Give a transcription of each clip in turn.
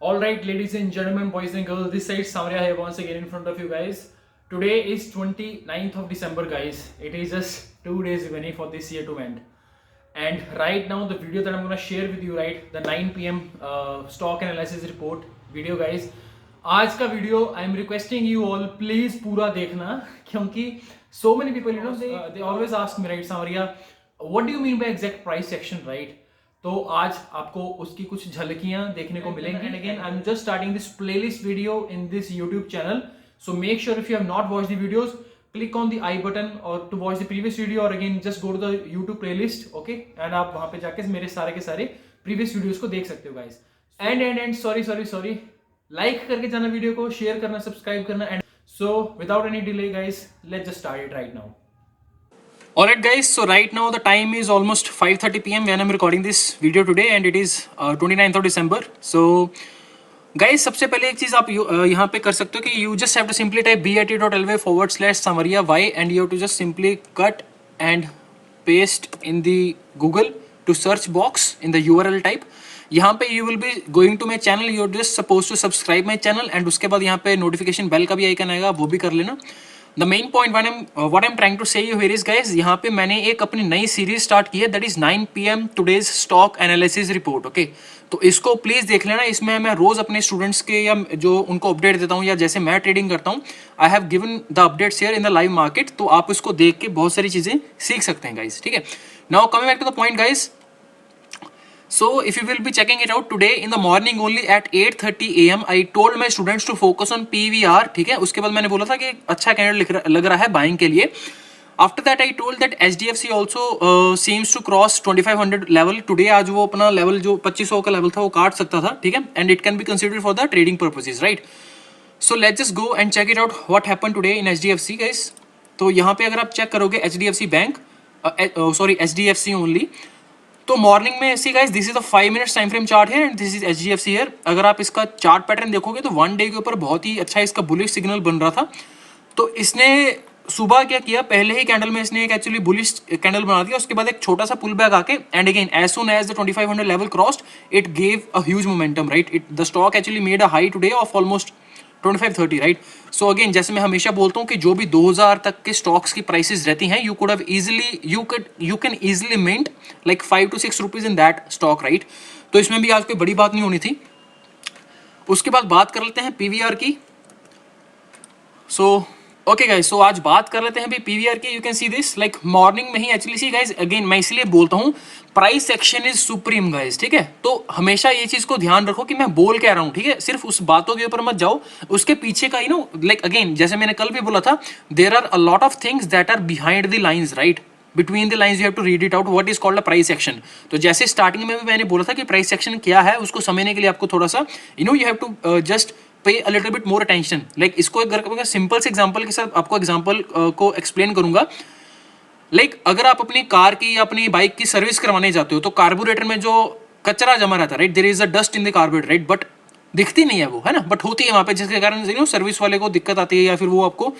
All right, ladies and gentlemen, boys and girls, this side Samarya here once again in front of you guys. Today is 29th of December, guys. It is just 2 days remaining for this year to end. And right now, the video that I'm gonna share with you, right, the 9 p.m. Stock analysis report video, guys. आज का video I am requesting you all please पूरा देखना, क्योंकि so many people they always ask me, right Samaria, what do you mean by exact price section, right? तो आज आपको उसकी कुछ झलकियां देखने को मिलेंगी. And again I am just starting this playlist video in this YouTube channel, so make sure if you have not watched the videos, click on the I button or to watch the previous video, or again just go to the YouTube playlist, okay, and आप वहां पे जाके मेरे सारे के सारे previous videos को देख सकते हो guys. And sorry like करके जाना वीडियो को, शेयर करना, सब्सक्राइब करना. And so without any delay guys, let's just start it right now. Alright guys, so right now the time is almost 5:30 p.m. when I'm recording this video today, and it is 29th of December. So guys, सबसे पहले एक चीज आप यहाँ पे कर सकते हो कि you just have to simply type bat.lv/Samaria y and you have to just simply cut and paste in the Google to search box in the URL type. यहाँ पे you will be going to my channel, you are just supposed to subscribe my channel, and उसके बाद यहाँ पे notification bell का भी icon आएगा, वो भी कर लेना. The main point what I'm trying to say you here is guys, यहाँ पे मैंने एक अपनी नई सीरीज स्टार्ट की है, that is 9 PM today's stock analysis report, okay? तो इसको प्लीज देख लेना. इसमें मैं रोज अपने स्टूडेंट्स के या जो उनको अपडेट देता हूँ, या जैसे मैं ट्रेडिंग करता हूँ, I have given the updates here in the live market. तो आप इसको देख के बहुत सारी चीजें सीख सकते हैं गाइस, ठीक है. Now coming back to the point guys, so if you will be checking it out today in the morning only at 8:30 AM I told my students to focus on PVR, ठीक है. उसके बाद मैंने बोला था कि अच्छा कैंडल लग रहा है बाइंग के लिए. After that I told that HDFC also seems to cross 2500 level today. आज वो अपना लेवल जो 2500 का लेवल था वो काट सकता था, ठीक है, and it can be considered for the trading purposes, right? So let's just go and check it out what happened today in HDFC guys. तो यहाँ पे अगर आप चेक करोगे HDFC bank, sorry HDFC only, तो मॉर्निंग में ऐसी guys, this is the 5 minutes time frame chart है and this is HDFC here. अगर आप इसका चार्ट पैटर्न देखोगे तो वन डे के ऊपर बहुत ही अच्छा इसका बुलिश सिग्नल बन रहा था. तो इसने सुबह क्या किया, पहले ही कैंडल में इसने एक एक्चुअली बुलिश कैंडल बना दिया, उसके बाद एक छोटा सा पुल बैक आके, and again as soon as the 2500 level crossed it gave a huge momentum, right. It the stock actually made a high today of almost 2530, right. So again जैसे मैं हमेशा बोलता हूँ कि जो भी 2000 तक के स्टॉक्स की प्राइसेस रहती हैं, you can easily mint like 5 to 6 rupees in that stock, right. तो इसमें भी आज कोई बड़ी बात नहीं होनी थी. उसके बाद बात कर लेते हैं पीवीआर की. सो ओके गाइस, सो आज बात कर लेते हैं भी पीवीआर की. You can see this like morning में ही एक्चुअली सी गाइस, अगेन मैं इसलिए बोलता हूँ price action is supreme guys, ठीक है. तो हमेशा ये चीज को ध्यान रखो कि मैं बोल कह रहा हूँ, ठीक है, सिर्फ उस बातों के ऊपर मत जाओ, उसके पीछे का लाइक अगेन जैसे मैंने कल भी बोला था, there are a lot of things that are behind the lines, right. Between the lines you have to read it out what is called a price action. तो जैसे स्टार्टिंग में भी मैंने बोला था कि प्राइस एक्शन क्या है, उसको समझने के लिए आपको थोड़ा सा you have to just pay a little bit more attention. Like इसको एक सिंपल से एग्जांपल के साथ आपको एग्जांपल को एक्सप्लेन करूंगा. लाइक अगर आप अपनी कार की या अपनी बाइक की सर्विस करवाने जाते हो, तो कार्बोरेटर में जो कचरा जमा रहता है, right, there is a dust in the carburettor, right, but दिखती नहीं है वो, है ना, बट होती है वहां पे, जिसके कारण सर्विस वाले को दिक्कत आती है या फिर वो आपको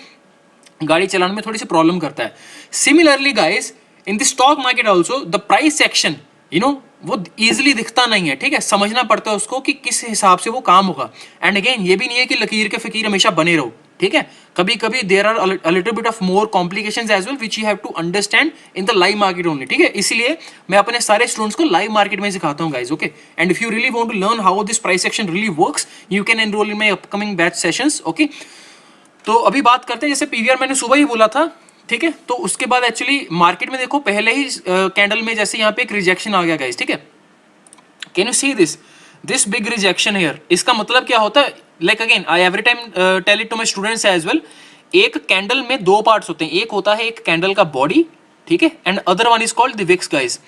गाड़ी चलाने में थोड़ी सी प्रॉब्लम करता है. Similarly guys, in the stock market also the price action वो इजिली दिखता नहीं है, ठीक है. समझना पड़ता है उसको कि किस हिसाब से वो काम होगा. एंड अगेन ये भी नहीं है कि लकीर के फकीर हमेशा बने रहो, ठीक है. कभी कभी there are a little bit of more complications as well which you have to understand in the live market only, ठीक है. इसीलिए मैं अपने सारे स्टूडेंट्स को लाइव मार्केट में सिखाता हूँ guys, okay. And if you really want to learn how this price action really works, you can enrol in my upcoming batch sessions, okay. तो अभी बात करते हैं, जैसे पीवीआर मैंने सुबह ही बोला था, ठीक है. तो उसके बाद एक्चुअली मार्केट में देखो, पहले ही कैंडल में जैसे यहाँ पे एक रिजेक्शन आ गया गाइस, ठीक है. Can you see this big rejection here. इसका मतलब क्या होता है, like again I every time tell it to my students as well. एक कैंडल में दो पार्ट्स होते हैं, एक होता है एक कैंडल का बॉडी, ठीक है, and other one is called the wicks guys,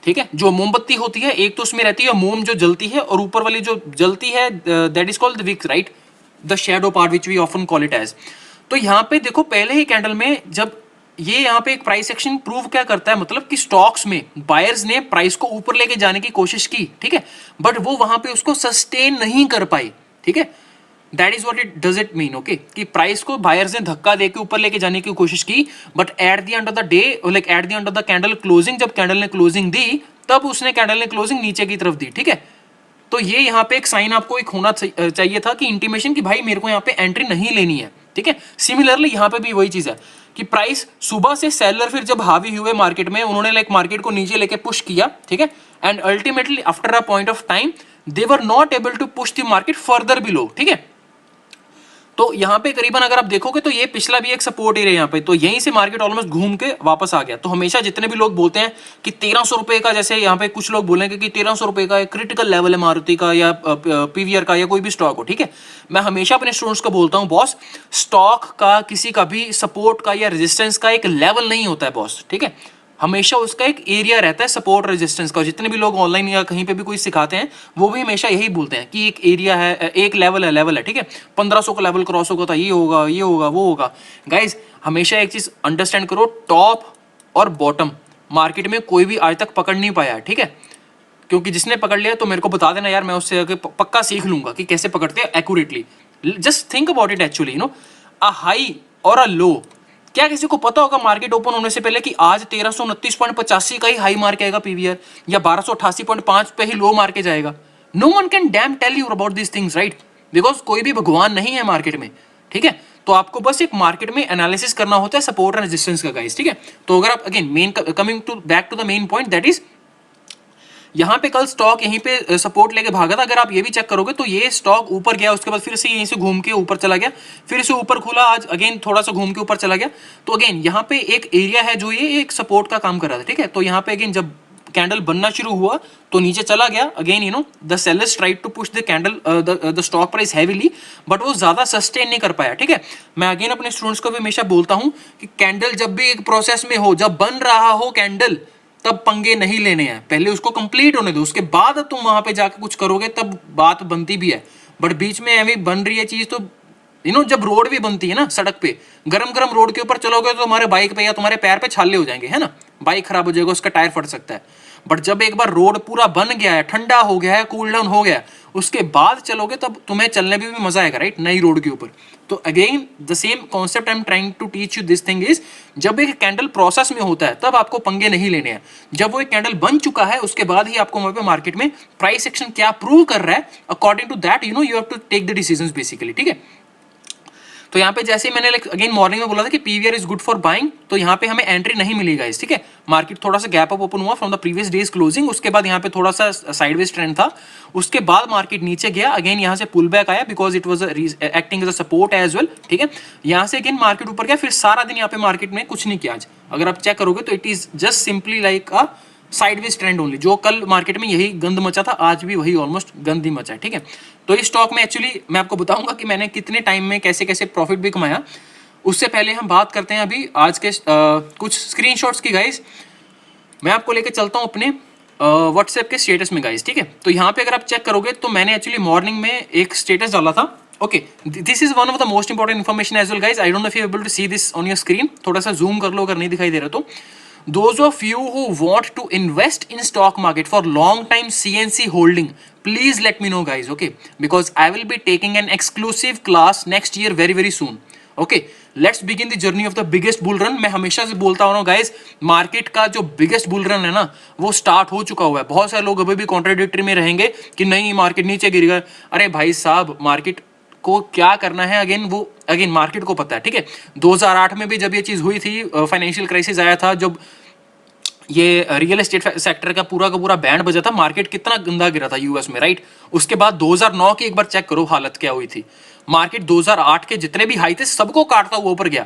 ठीक है. जो मोमबत्ती होती है, एक तो उसमें रहती है मोम जो जलती है, और ऊपर वाली जो जलती है that is called the wicks, right, the shadow part which we often call it edge. तो यहाँ पे देखो पहले ही कैंडल में जब ये यहाँ पे एक प्राइस एक्शन प्रूव क्या करता है, मतलब कि स्टॉक्स में बायर्स ने प्राइस को ऊपर लेके जाने की कोशिश की, ठीक है, बट वो वहां पे उसको सस्टेन नहीं कर पाई, ठीक है. That is what it does it mean, okay, कि प्राइस को बायर्स ने धक्का देके ऊपर लेके जाने की कोशिश की, but at the end of the day, like eight the end of the candle closing, जब कैंडल ने क्लोजिंग दी, तब उसने कैंडल ने क्लोजिंग नीचे की तरफ दी, ठीक है. तो ये यहाँ पे एक साइन आपको एक होना चाहिए था कि इंटीमेशन कि भाई मेरे को यहाँ पे एंट्री नहीं लेनी है, ठीक है। सिमिलरली यहाँ पे भी वही चीज है कि प्राइस सुबह से सेलर फिर जब हावी हुए मार्केट में, उन्होंने लाइक मार्केट को नीचे लेके पुश किया, ठीक है, and ultimately after a point of time they were not able to push the market further below, ठीक है। तो यहाँ पे करीबन अगर आप देखोगे तो ये पिछला भी एक सपोर्ट एरिया यहाँ पे, तो यहीं से मार्केट ऑलमोस्ट घूम के वापस आ गया। तो हमेशा जितने भी लोग बोलते हैं कि 1300 रुपए का, जैसे यहाँ पे कुछ लोग बोलेंगे कि 1300 रुपए का एक क्रिटिकल लेवल है मारुति का या पीवीआर का या कोई भी स्टॉक हो, ठीक है, मैं हमेशा अपने स्टूडेंट्स को बोलता हूँ बॉस, स्टॉक का किसी का भी सपोर्ट का या रेजिस्टेंस का एक लेवल नहीं होता है बॉस, ठीक है। हमेशा उसका एक एरिया रहता है सपोर्ट रेजिस्टेंस का। जितने भी लोग ऑनलाइन या कहीं पे भी कोई सिखाते हैं वो भी हमेशा यही बोलते हैं कि एक एरिया है, एक लेवल है, ठीक है। 1500 का लेवल क्रॉस होगा तो ये होगा, ये होगा, वो होगा। गाइज हमेशा एक चीज अंडरस्टैंड करो, टॉप और बॉटम मार्केट में कोई भी आज तक पकड़ नहीं पाया, ठीक है। क्योंकि जिसने पकड़ लिया तो मेरे को बता देना यार, मैं उससे आगे पक्का सीख लूंगा कि कैसे पकड़ते हैं accurately. Just think about it actually, you know, a high और अ लो। क्या किसी को पता होगा मार्केट ओपन होने से पहले कि आज 1329.85 का ही हाई मार के आएगा पीवीआर या 1288.5 पे ही लो मार के जाएगा? No one can damn tell you about this things, right? Because कोई भी भगवान नहीं है मार्केट में, ठीक है। तो आपको बस एक मार्केट में एनालिसिस करना होता है सपोर्ट एंड रेजिस्टेंस का, गाइस, ठीक है। तो अगर आप again main coming to back to the main point, that is यहाँ पे कल स्टॉक यहीं पे सपोर्ट लेके भागा था। अगर आप ये भी चेक करोगे तो ये स्टॉक ऊपर गया, उसके बाद फिर से यहीं से घूम के ऊपर चला गया, फिर से ऊपर खुला, आज अगेन थोड़ा सा घूम के ऊपर चला गया। तो अगेन यहाँ पे एक एरिया है जो ये एक सपोर्ट का काम कर रहा था, ठीक है। तो यहाँ पे अगेन जब कैंडल बनना शुरू हुआ तो नीचे चला गया। Again you know the sellers tried to push the candle the stock price heavily, but वो ज्यादा सस्टेन नहीं कर पाया, ठीक है। मैं अगेन अपने स्टूडेंट्स को भी हमेशा बोलता हूँ कि कैंडल जब भी एक प्रोसेस में हो, जब बन रहा हो कैंडल, तब पंगे नहीं लेने हैं, पहले उसको कंप्लीट होने दो, उसके बाद तुम वहां पे जाके कुछ करोगे तब बात बनती भी है। बट बीच में अभी बन रही है चीज तो यू नो, जब रोड भी बनती है ना, सड़क पे गरम गरम रोड के ऊपर चलोगे तो तुम्हारे बाइक पे या तुम्हारे पैर पे छाले हो जाएंगे, है ना, बाइक खराब हो जाएगा, उसका टायर फट सकता है। बट जब एक बार रोड पूरा बन गया है, ठंडा हो गया है, कूल डाउन हो गया है, उसके बाद चलोगे तब तुम्हें चलने में भी मजा आएगा, राइट, नई रोड के ऊपर। तो again the same concept I am trying to teach you this thing is, जब एक कैंडल प्रोसेस में होता है तब आपको पंगे नहीं लेने हैं। जब वो एक कैंडल बन चुका है उसके बाद ही आपको वहां पे मार्केट में प्राइस एक्शन क्या प्रूव कर रहा है, according to that you know you have to take the decisions basically, ठीक है। तो यहाँ पे जैसे ही मैंने अगेन मॉर्निंग में बोला था कि PVR is good for buying, तो यहाँ पे हमें एंट्री नहीं मिली गाइस, ठीक है। मार्केट थोड़ा सा गैप अप ओपन हुआ from the previous days closing, उसके बाद यहाँ पे थोड़ा सा साइडवेज ट्रेंड था, उसके बाद मार्केट नीचे गया, अगेन यहाँ से पुल बैक आया because it was acting as a support as well, ठीक है। यहाँ से अगेन मार्केट ऊपर गया, फिर सारा दिन यहाँ पे मार्केट में कुछ नहीं किया आज। अगर आप चेक करोगे तो it is just simply like a sideways trend only. जो कल मार्केट में यही गंद मचा था, आज भी वही ऑलमोस्ट गंद ही मचा है, ठीक है। तो इस स्टॉक में एक्चुअली मैं आपको बताऊंगा कि मैंने कितने टाइम में कैसे कैसे प्रॉफिट भी कमाया। उससे पहले हम बात करते हैं अभी आज के कुछ स्क्रीनशॉट्स की गाइस। मैं आपको लेके चलता हूं अपने व्हाट्सएप के स्टेटस में गाइस, ठीक है। तो यहाँ पे अगर आप चेक करोगे तो मैंने एक्चुअली मॉर्निंग में एक स्टेटस डाला था। Okay, this is one of the most important information as well guys. I don't know if you able to see this on your screen. थोड़ा सा जूम कर लो अगर नहीं दिखाई दे रहा तो। Those of you who want to invest in stock market for long time CNC holding, please let me know guys, okay, because I will be taking an exclusive class next year very soon. Okay, let's begin the journey of the biggest bull run. मैं हमेशा से बोलता हूँ guys, market का जो biggest bull run है ना वो स्टार्ट हो चुका हुआ है। बहुत सारे लोग अभी भी कॉन्ट्राडिक्टरी में रहेंगे कि नहीं मार्केट नीचे गिरेगा। अरे भाई साहब, मार्केट को क्या करना है अगेन मार्केट को पता है, ठीक है। 2008 में भी जब ये चीज हुई थी, फाइनेंशियल क्राइसिस आया था, जब ये रियल एस्टेट सेक्टर का पूरा बैंड बजा था, मार्केट कितना गंदा गिरा था यूएस में, राइट। उसके बाद 2009 की एक बार चेक करो हालत क्या हुई थी। मार्केट 2008 के जितने भी हाई थे सबको काटता हुआ ऊपर गया,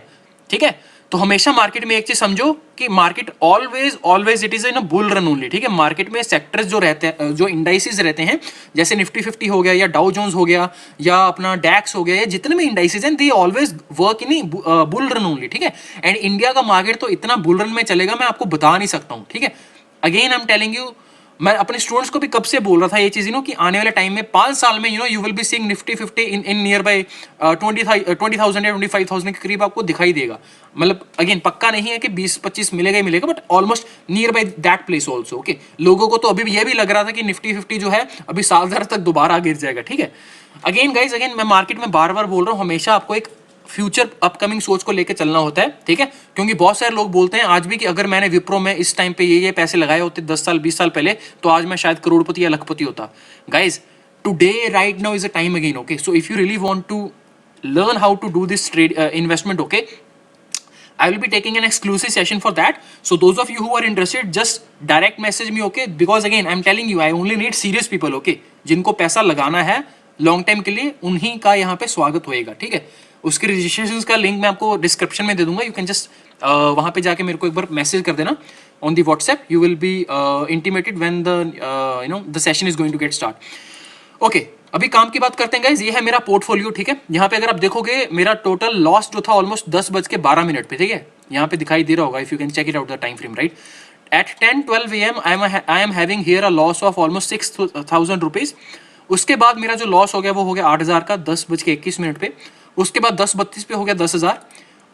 ठीक है। तो हमेशा मार्केट में एक चीज समझो कि market always it is in a bull run only, ठीक है। मार्केट में सेक्टर्स जो रहते हैं, जो इंडाइसेस रहते हैं, जैसे निफ्टी 50 हो गया या डाउ जोन्स हो गया या अपना डैक्स हो गया, या जितने भी इंडाइसेस हैं, they always work in bull run only, ठीक है। एंड इंडिया का मार्केट तो इतना बुल रन में चलेगा मैं आपको बता नहीं सकता हूँ, ठीक है। Again I am telling you, मैं अपने स्टूडेंट्स को भी कब से बोल रहा था ये चीज, कि आने वाले टाइम में 5 साल में you will be seeing Nifty 50 in near by 20,000 या 25,000 के करीब आपको दिखाई देगा। मतलब अगेन पक्का नहीं है कि 20-25 मिलेगा ही मिलेगा, but almost near by that place also, okay. लोगों को तो अभी ये भी लग रहा था कि निफ्टी 50 जो है अभी साल भर तक दोबारा गिर जाएगा, ठीक है। अगेन गाइज, मैं मार्केट में बार बार बोल रहा हूँ, हमेशा आपको एक फ्यूचर अपकमिंग सोच को लेकर चलना होता है, ठीक है। क्योंकि बहुत सारे लोग बोलते हैं आज भी कि अगर मैंने विप्रो में इस टाइम पे ये पैसे लगाए होते 10 साल 20 साल पहले, तो आज मैं शायद करोड़पति या लखपति होता। Guys today right now is a time again. Okay, so if you really want to learn how to do this trade investment, okay, I will be taking an exclusive session for that. So those of you who are interested, just direct message me, okay? Because again, I'm telling you, I only need serious people, okay? जिनको पैसा लगाना है long time के लिए, उन्हीं का यहाँ पे स्वागत होएगा, ठीक है? उसके रजिस्ट्रेशन का लिंक मैं आपको डिस्क्रिप्शन में दे दूंगा. यू कैन जस्ट वहाँ पे जाके मेरे को एक बार मैसेज कर देना on the WhatsApp. You will be intimated when the session is going to get start. Okay, अभी काम की बात करते हैं गाइज. ये है मेरा पोर्टफोलियो, ठीक है. यहाँ पे अगर आप देखोगे मेरा टोटल लॉस जो था ऑलमोस्ट 10:12 पे, ठीक है. यहाँ पे दिखाई दे रहा होगा, if you can check it out the time frame, right. At 10-12 AM I am having here a loss of almost 6,000 rupees. उसके बाद मेरा जो लॉस हो गया वो हो गया 8,000 का 10:21 पे. उसके बाद 10:32 पे हो गया 10,000.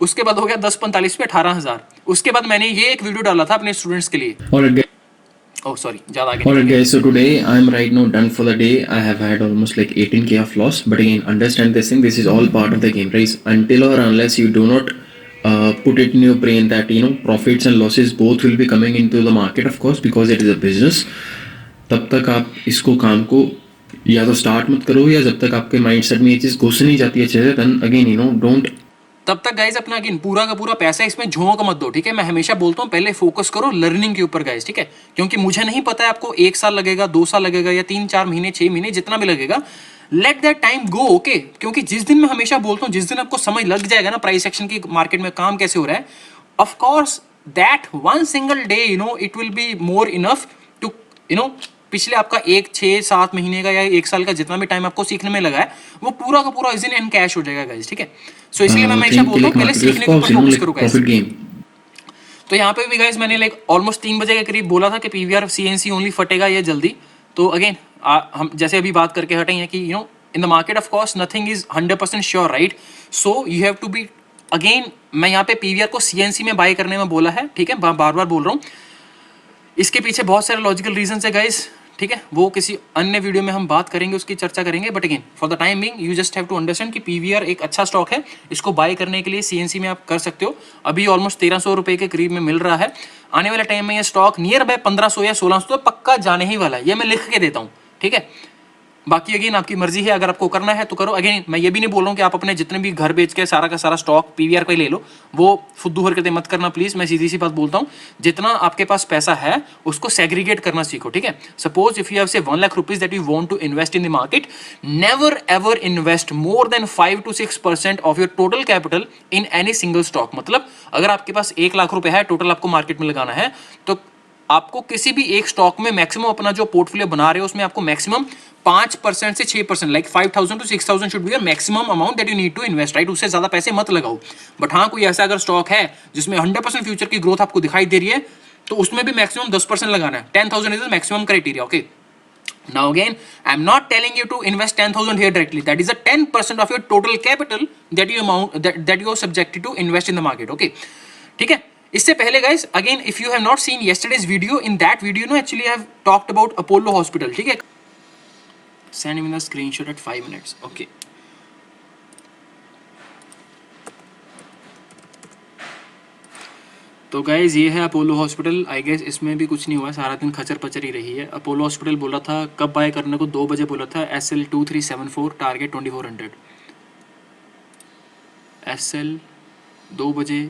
उसके बाद हो गया 10:45 पे 18,000. उसके बाद मैंने ये एक वीडियो डाला था अपने स्टूडेंट्स के लिए. Oh, sorry. Alright guys, so today I'm right now done for the day. I have had almost like 18k of loss, but again, understand this thing, this is all part of the game, right? Until or unless you do not put it in your brain that profits and losses both will be coming into the market, of course, because it is a business. तब तक आप इसको काम को या तो start मत करो, या जब तक आपके माइंडसेट में ये चीज़ घुस नहीं जाती है अच्छे से, then again don't. तब तक गाइज अपना अगेन पूरा का पूरा पैसा इसमें झोंक मत दो, ठीक है. मैं हमेशा बोलता हूँ पहले फोकस करो लर्निंग के ऊपर गाइज, ठीक है. क्योंकि मुझे नहीं पता है आपको 1 साल लगेगा, 2 साल लगेगा, या 3-4 महीने, 6 महीने, जितना भी लगेगा. Let that time go, okay. क्योंकि जिस दिन मैं हमेशा बोलता हूँ, जिस दिन आपको समझ लग जाएगा ना प्राइस एक्शन की मार्केट में काम कैसे हो रहा है, of course that one single day it will be more enough to पिछले आपका 1-6-7 महीने का या 1 साल का जितना भी टाइम आपको सीखने में लगा है, वो पूरा का पूरा इज इन कैश हो जाएगा गाइस, ठीक है. सो इसलिए मैं हमेशा बोलता हूँ पहले सीखने के ऊपर फोकस करो गाइस. तो यहाँ पे भी गाइस मैंने लाइक ऑलमोस्ट 3 बजे के करीब बोला था कि पीवीआर सीएनसी ओनली फटेगा ये जल्दी. तो अगेन हम जैसे अभी बात करके हटे हैं कि in the market of course nothing is 100% sure, right. So you have to be again, मैं यहाँ पे पीवीआर को सीएनसी में बाय करने में बोला है, ठीक है. बार बार बोल रहा हूँ, इसके पीछे बहुत सारे लॉजिकल रीजन है गाइस, ठीक है. वो किसी अन्य वीडियो में हम बात करेंगे, उसकी चर्चा करेंगे. But again for the time being you just have to understand कि पीवीआर एक अच्छा स्टॉक है. इसको बाय करने के लिए सीएनसी में आप कर सकते हो. अभी ऑलमोस्ट 1,300 रुपए के करीब में मिल रहा है. आने वाले टाइम में ये स्टॉक नियर बाय 1,500 या 1,600 तो पक्का जाने ही वाला है. ये मैं लिख के देता हूँ, ठीक है. बाकी अगेन आपकी मर्जी है, अगर आपको करना है तो करो. अगेन मैं ये भी नहीं बोल रहा हूँ कि आप अपने जितने भी घर बेच के सारा का सारा स्टॉक पीवीआर का ही ले लो. वो फुद्दू हरकतें मत करना प्लीज. मैं सीधी सी बात बोलता हूँ, जितना आपके पास पैसा है उसको सेग्रीगेट करना सीखो, ठीक है. Suppose if you have say 1 lakh rupees that you want to invest in the market, never ever invest more than 5-6% of your total capital in any single stock. मतलब अगर आपके पास 1 लाख रुपए है टोटल आपको मार्केट में लगाना है, तो आपको किसी भी एक स्टॉक में मैक्सिमम अपना जो पोर्टफोलियो बना रहे हो उसमें आपको मैक्सिमम 5% से 6%, like 5,000 to 6,000 should be your maximum amount that you need to invest, right. उससे ज्यादा पैसे मत लगाओ. बट हाँ, कोई ऐसा अगर स्टॉक है जिसमें 100% फ्यूचर की ग्रोथ आपको दिखाई दे रही है, तो उसमें भी मैक्सिमम 10% लगाना है. 10,000 is the maximum criteria, okay. Now again, I'm not telling you to invest 10,000 here directly. That is a 10% of your total capital that you are subjected to invest in the market, okay. ठीक है. इससे पहले guys, again if you have not seen yesterday's video, in that video actually I have talked about Apollo hospital, ठीक है. Send me the screenshot at 5 minutes, okay. तो guys ये है Apollo hospital. आई guess इसमें भी कुछ नहीं हुआ, सारा दिन खचर पचर ही रही है. अपोलो हॉस्पिटल बोला था कब बाय करने को, 2 बजे बोला था. SL2374 target 2400. SL 2 बजे,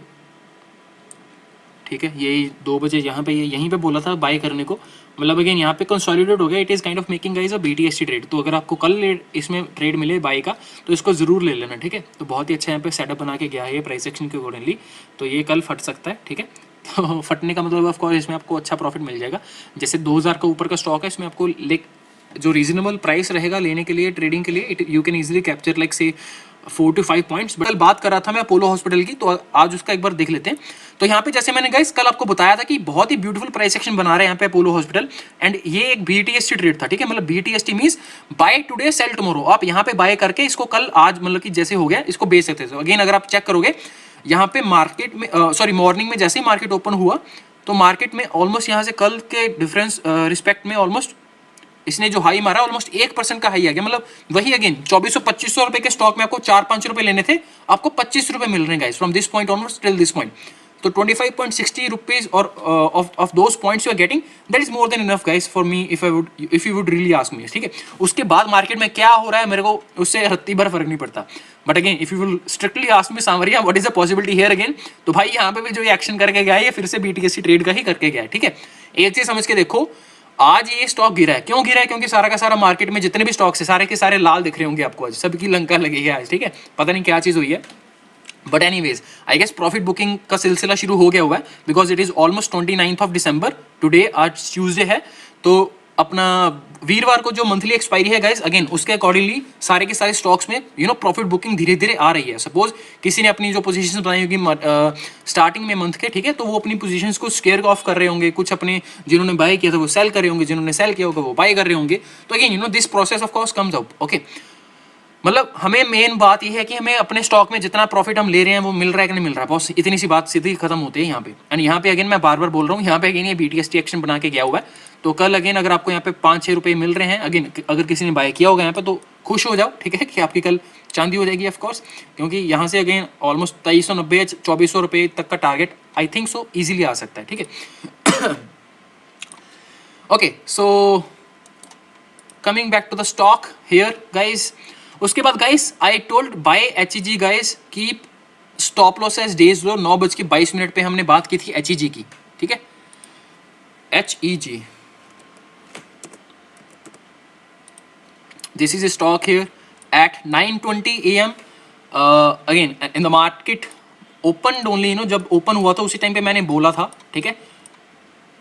ठीक है. यही 2 बजे यहाँ पे यहीं पे बोला था बाय करने को. मतलब अगेन यहाँ पे कंसोलिडेट हो गया. It is kind of making guys a BTST trade. तो अगर आपको कल इसमें ट्रेड मिले बाय का, तो इसको जरूर ले लेना, ठीक है. तो बहुत ही अच्छा यहाँ पे सेटअप बना के गया है ये प्राइस एक्शन के अकॉर्डिंगली. तो ये कल फट सकता है, ठीक है. तो फटने का मतलब ऑफ कोर्स इसमें आपको अच्छा प्रॉफिट मिल जाएगा. जैसे 2,000 का ऊपर का स्टॉक है, इसमें आपको जो रीजनेबल प्राइस रहेगा लेने के लिए, ट्रेडिंग के लिए, you can easily capture like से 4 to 5 पॉइंट्स. कल बात कर रहा था मैं अपोलो हॉस्पिटल की, तो आज उसका एक बार देख लेते हैं. तो यहाँ पे जैसे मैंने गाइस कल आपको बताया था कि बहुत ही ब्यूटीफुल प्राइस एक्शन बना रहे हैं यहाँ पे अपोलो हॉस्पिटल. एंड ये एक BTST ट्रेड था, ठीक है. मतलब BTST means by today cell tomorrow. आप यहाँ पे बाय करके इसको कल आज मतलब कि जैसे हो गया इसको बेच सकते थे. अगेन अगर आप चेक करोगे यहाँ पे मार्केट में मॉर्निंग में जैसे ही मार्केट ओपन हुआ, तो मार्केट में ऑलमोस्ट यहाँ से कल के डिफरेंस रिस्पेक्ट में ऑलमोस्ट इसने जो हाई मारा ऑलमोस्ट 1% का हाई आ गया. मतलब वही अगेन 2400-2500 रुपए के स्टॉक में आपको 4-5 रुपए लेने थे, आपको 25 रुपए मिल रहे हैं guys from this point onwards till this point. तो 25.60 रुपीज और of those points you are getting, that is more than enough guys for me if you would really ask me, ठीक है। उसके बाद मार्केट में क्या हो रहा है मेरे को उससे रत्ती भर फर्क नहीं पड़ता, but again if you will strictly ask me Sanwariya what is the possibility here again, तो भाई यहाँ पे भी जो एक्शन करके गया है ये फिर से BTC ट्रेड का ही करके गया है, ठीक है। एक चीज समझ के देखो, आज ये स्टॉक गिरा है, क्यों गिरा है? क्योंकि सारा का सारा मार्केट में जितने भी स्टॉक्स है सारे के सारे लाल दिख रहे होंगे आपको, आज सबकी लंका लगी है आज, ठीक है। पता नहीं क्या चीज हुई है, but anyways I guess profit booking का सिलसिला शुरू हो गया हुआ है, because it is almost 29th of December, today आज ट्यूसडे है, तो अपना वीरवार को जो मंथली एक्सपायरी है गाइस, अगेन उसके अकॉर्डिंगली सारे के सारे स्टॉक्स में प्रॉफिट बुकिंग धीरे धीरे आ रही है। सपोज किसी ने अपनी जो पोजीशंस बनाई होगी स्टार्टिंग में मंथ के, ठीक है, तो वो अपनी पोजीशंस को स्केयर ऑफ कर रहे होंगे, कुछ अपने जिन्होंने बाय किया था वो सेल कर रहे होंगे, जिन्होंने सेल किया होगा वो बाय कर रहे होंगे, तो again this process of course comes up, okay. मतलब हमें मेन बात यह है कि हमें अपने स्टॉक में जितना प्रॉफिट हम ले रहे हैं वो मिल रहा है कि नहीं मिल रहा है, बस इतनी सी बात सीधी खत्म होती है यहाँ पे। एंड यहाँ पे अगेन मैं बार बार बोल रहा हूँ, यहाँ पे अगेन ये BTST एक्शन बना के गया हुआ है, तो कल अगेन अगर आपको यहाँ पे 5-6 रुपये मिल रहे हैं, अगेन अगर किसी ने बाय किया होगा यहाँ पे तो खुश हो जाओ, ठीक है, कि आपकी कल चांदी हो जाएगी ऑफकोर्स, क्योंकि यहाँ से अगेन ऑलमोस्ट 2390 या 2400 रुपये तक का target I think so easily आ सकता है, ठीक है। Okay, so coming back to the stock here guys, उसके बाद guys I told by HEG guys की stop loss as day's low 9:22 पे हमने बात की थी HEG की, ठीक है, HEG this is stock here eight 9:20 AM again in the market open only, जब ओपन हुआ था उसी टाइम पे मैंने बोला था, ठीक है।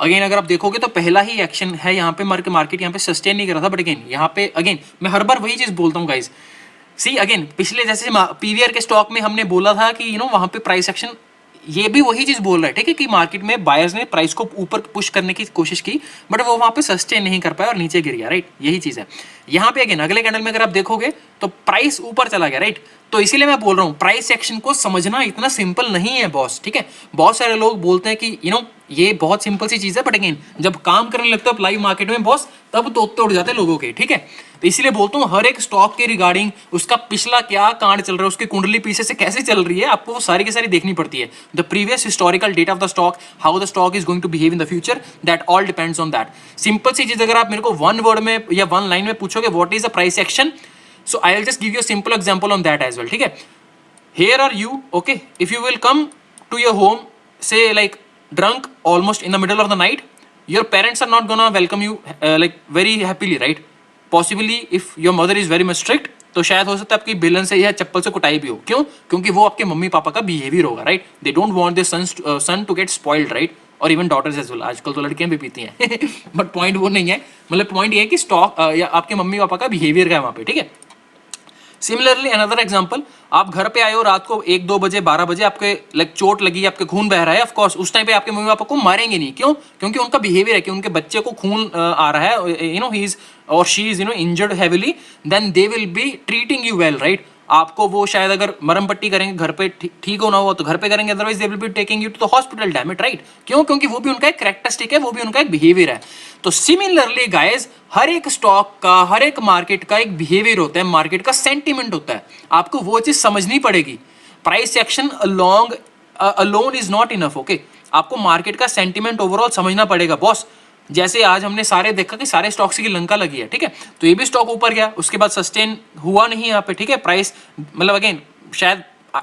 अगेन अगर आप देखोगे तो पहला ही एक्शन है यहाँ पे, मार्केट यहाँ पे सस्टेन नहीं कर रहा था, बट अगेन यहाँ पे अगेन मैं हर बार वही चीज बोलता हूँ गाइज, सी अगेन पिछले जैसे PVR के स्टॉक में हमने बोला था कि वहाँ पे प्राइस एक्शन, ये भी वही चीज बोल रहा है, ठीक है, कि मार्केट में बायर्स ने प्राइस को ऊपर पुश करने की कोशिश की, बट वो वहां पे सस्टेन नहीं कर पाया और नीचे गिर गया, राइट। यही चीज है यहाँ पे। अगेन अगले कैंडल में अगर आप देखोगे तो प्राइस ऊपर चला गया, राइट। तो इसीलिए मैं बोल रहा हूँ प्राइस एक्शन को समझना इतना सिंपल नहीं है बॉस, ठीक है। बहुत सारे लोग बोलते हैं कि ये बहुत सिंपल सी चीज है, बट अगेन जब काम करने लगता है लाइव मार्केट में बॉस, तब तोते उड़ जाते हैं लोगों के, ठीक है। तो इसीलिए बोलता हूँ हर एक स्टॉक के रिगार्डिंग उसका पिछला क्या कांड चल रहा है, उसकी कुंडली पीछे से कैसे चल रही है, आपको वो सारी की सारी देखनी पड़ती है। The previous historical data of the stock, how the stock is going to behave in the future, that all depends on that. Simple सी चीज अगर आप मेरे को वन वर्ड में या वन लाइन में पूछोगे what is the price action, so I will just give you a simple example on that as well, ठीक है। Here are you, okay, if you will come to your home, say like drunk almost in the middle of the night, your parents are not gonna welcome you like very happily, right? Possibly if your mother is very much strict, तो शायद हो सकता है आपकी बेलन से या चप्पल से कुटाई भी हो, क्यों? क्योंकि वो आपके मम्मी पापा का बिहेवियर होगा, right. They don't want their son to get spoiled, right. और इवन डॉटर्स एज वेल, आजकल तो लड़कियां भी पीती हैं बट पॉइंट वो नहीं है, मतलब पॉइंट ये है कि स्टॉक या आपके मम्मी पापा का बिहेवियर का है वहाँ पे, ठीक है। सिमिलरली अनदर एग्जांपल, आप घर पे आए हो रात को 1-2 बजे 12 बजे, आपके लाइक चोट लगी, आपके खून बह रहा है, ऑफ कोर्स उस टाइम पे आपके मम्मी पापा को मारेंगे नहीं, क्यों? क्योंकि उनका बिहेवियर है कि उनके बच्चे को खून आ रहा है, ही इज और she is injured heavily, then they will be treating you well, right. आपको वो शायद अगर मरम पट्टी करेंगे घर पे, ठीक होना हुआ तो घर पे करेंगे, otherwise they will be taking you to the hospital, damn it, right. क्यों? क्योंकि वो भी उनका एक कैरेक्टरिस्टिक है, वो भी उनका एक बिहेवियर है। तो सिमिलरली गाइस, हर एक स्टॉक का, हर एक मार्केट का एक बिहेवियर होता है, मार्केट का सेंटिमेंट होता है, आपको वो चीज समझनी पड़ेगी। Price action alone is not enough, okay. आपको मार्केट का सेंटिमेंट ओवरऑल समझना पड़ेगा बॉस। जैसे आज हमने सारे देखा कि सारे स्टॉक्स की लंका लगी है, ठीक है, तो ये भी स्टॉक ऊपर गया, उसके बाद सस्टेन हुआ नहीं यहाँ पे, ठीक है। प्राइस मतलब अगेन शायद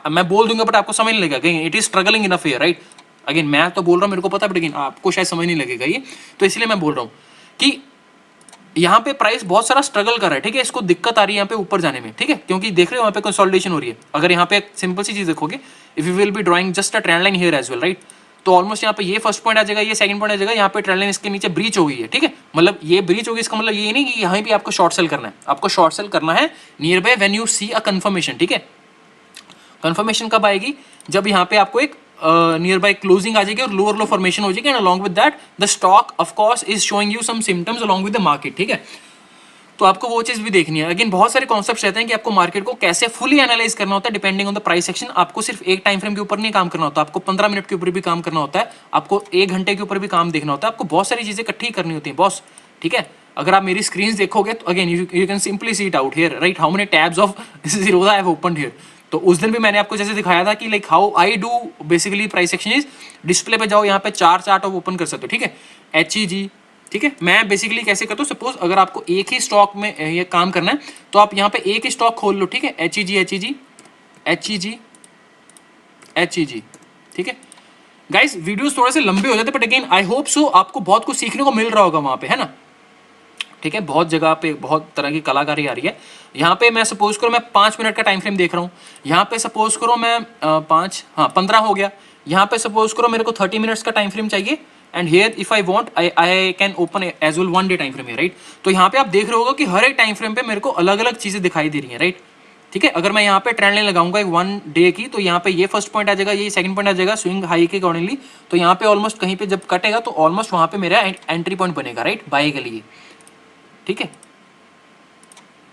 मैं बोल दूंगा बट आपको समझ नहीं लगेगा, it is struggling enough here, right. Again मैं तो बोल रहा हूँ, मेरे को पता है, बट अगेन आपको शायद समझ नहीं लगेगा ये, तो इसलिए मैं बोल रहा हूँ कि यहाँ पे प्राइस बहुत सारा स्ट्रगल कर रहा है, ठीक है। इसको दिक्कत आ रही है यहाँ पे ऊपर जाने में, ठीक है, क्योंकि देख रहे हो यहाँ पे कंसोलिडेशन हो रही है। अगर यहाँ पे सिंपल सी चीज देखोगे, if you will be drawing just a trend line here as well, right, तो ऑलमोस्ट यहाँ पे ये फर्स्ट पॉइंट आ जाएगा, ये सेकंड पॉइंट आ जाएगा, यहाँ पे ट्रेंड लाइन इसके नीचे ब्रीच हो गई है, ठीक है। मतलब ये ब्रीच हो गई, इसका मतलब ये नहीं कि यहाँ भी आपको शॉर्ट सेल करना है, आपको शॉर्ट सेल करना है near by when you see a confirmation, ठीक है। कंफर्मेशन कब आएगी? जब यहाँ पे आपको एक नियर बाय क्लोजिंग आ जाएगी और लोअर लो फॉर्मेशन हो जाएगी, and along with that the stock of course is showing you some symptoms along with the market, ठीक है। तो आपको वो चीज भी देखनी है। अगेन बहुत सारे कॉन्सेप्ट्स रहते हैं कि आपको मार्केट को कैसे फुली एनालाइज करना होता है depending on the price action. आपको सिर्फ एक टाइम फ्रेम के ऊपर नहीं काम करना होता, आपको 15 मिनट के ऊपर भी काम करना होता है, आपको 1 घंटे के ऊपर भी काम देखना होता है, आपको बहुत सारी चीजें इकट्ठी करनी होती है बॉस, ठीक है। अगर आप मेरी स्क्रीन देखोगे तो again you can simply see it out here, right, how many tabs of Zerodha I have opened here, तो उस दिन भी मैंने आपको जैसे दिखाया था कि like how I do basically price action is, display पे जाओ, यहाँ पे चार चार्ट आप ओपन कर सकते हो, ठीक है, HEG, ठीक है। मैं बेसिकली कैसे करता हूँ, सपोज अगर आपको एक ही स्टॉक में ये काम करना है तो आप यहाँ पे एक ही स्टॉक खोल लो, ठीक है, HEG, ठीक है गाइस। वीडियोस थोड़े से लंबे हो जाते but again I hope so आपको बहुत कुछ सीखने को मिल रहा होगा वहां पे, है ना, ठीक है। बहुत जगह पे बहुत तरह की कलाकारी आ रही है। यहाँ पे मैं सपोज करो मैं 5 मिनट का टाइम फ्रेम देख रहा हूँ, यहाँ पे सपोज करो मैं 15 हो गया, यहाँ पे सपोज करो मेरे को 30 मिनट्स का टाइम फ्रेम चाहिए, and here if I want I can open as well 1 day time frame है, राइट। तो यहाँ पे आप देख रहे होगा कि हर एक टाइम फ्रेम पे मेरे को अलग अलग चीजें दिखाई दे रही है, राइट, ठीक है। अगर मैं यहाँ पे ट्रेंड लाइन लगाऊंगा एक 1 डे की, तो यहाँ पे ये फर्स्ट पॉइंट आ जाएगा, ये सेकंड पॉइंट आ जाएगा स्विंग हाई के अकॉर्डिंगली, तो यहाँ पे ऑलमोस्ट कहीं पे जब कटेगा तो ऑलमोस्ट वहां पे मेरा एंट्री पॉइंट बनेगा, राइट, बाय के लिए, ठीक है।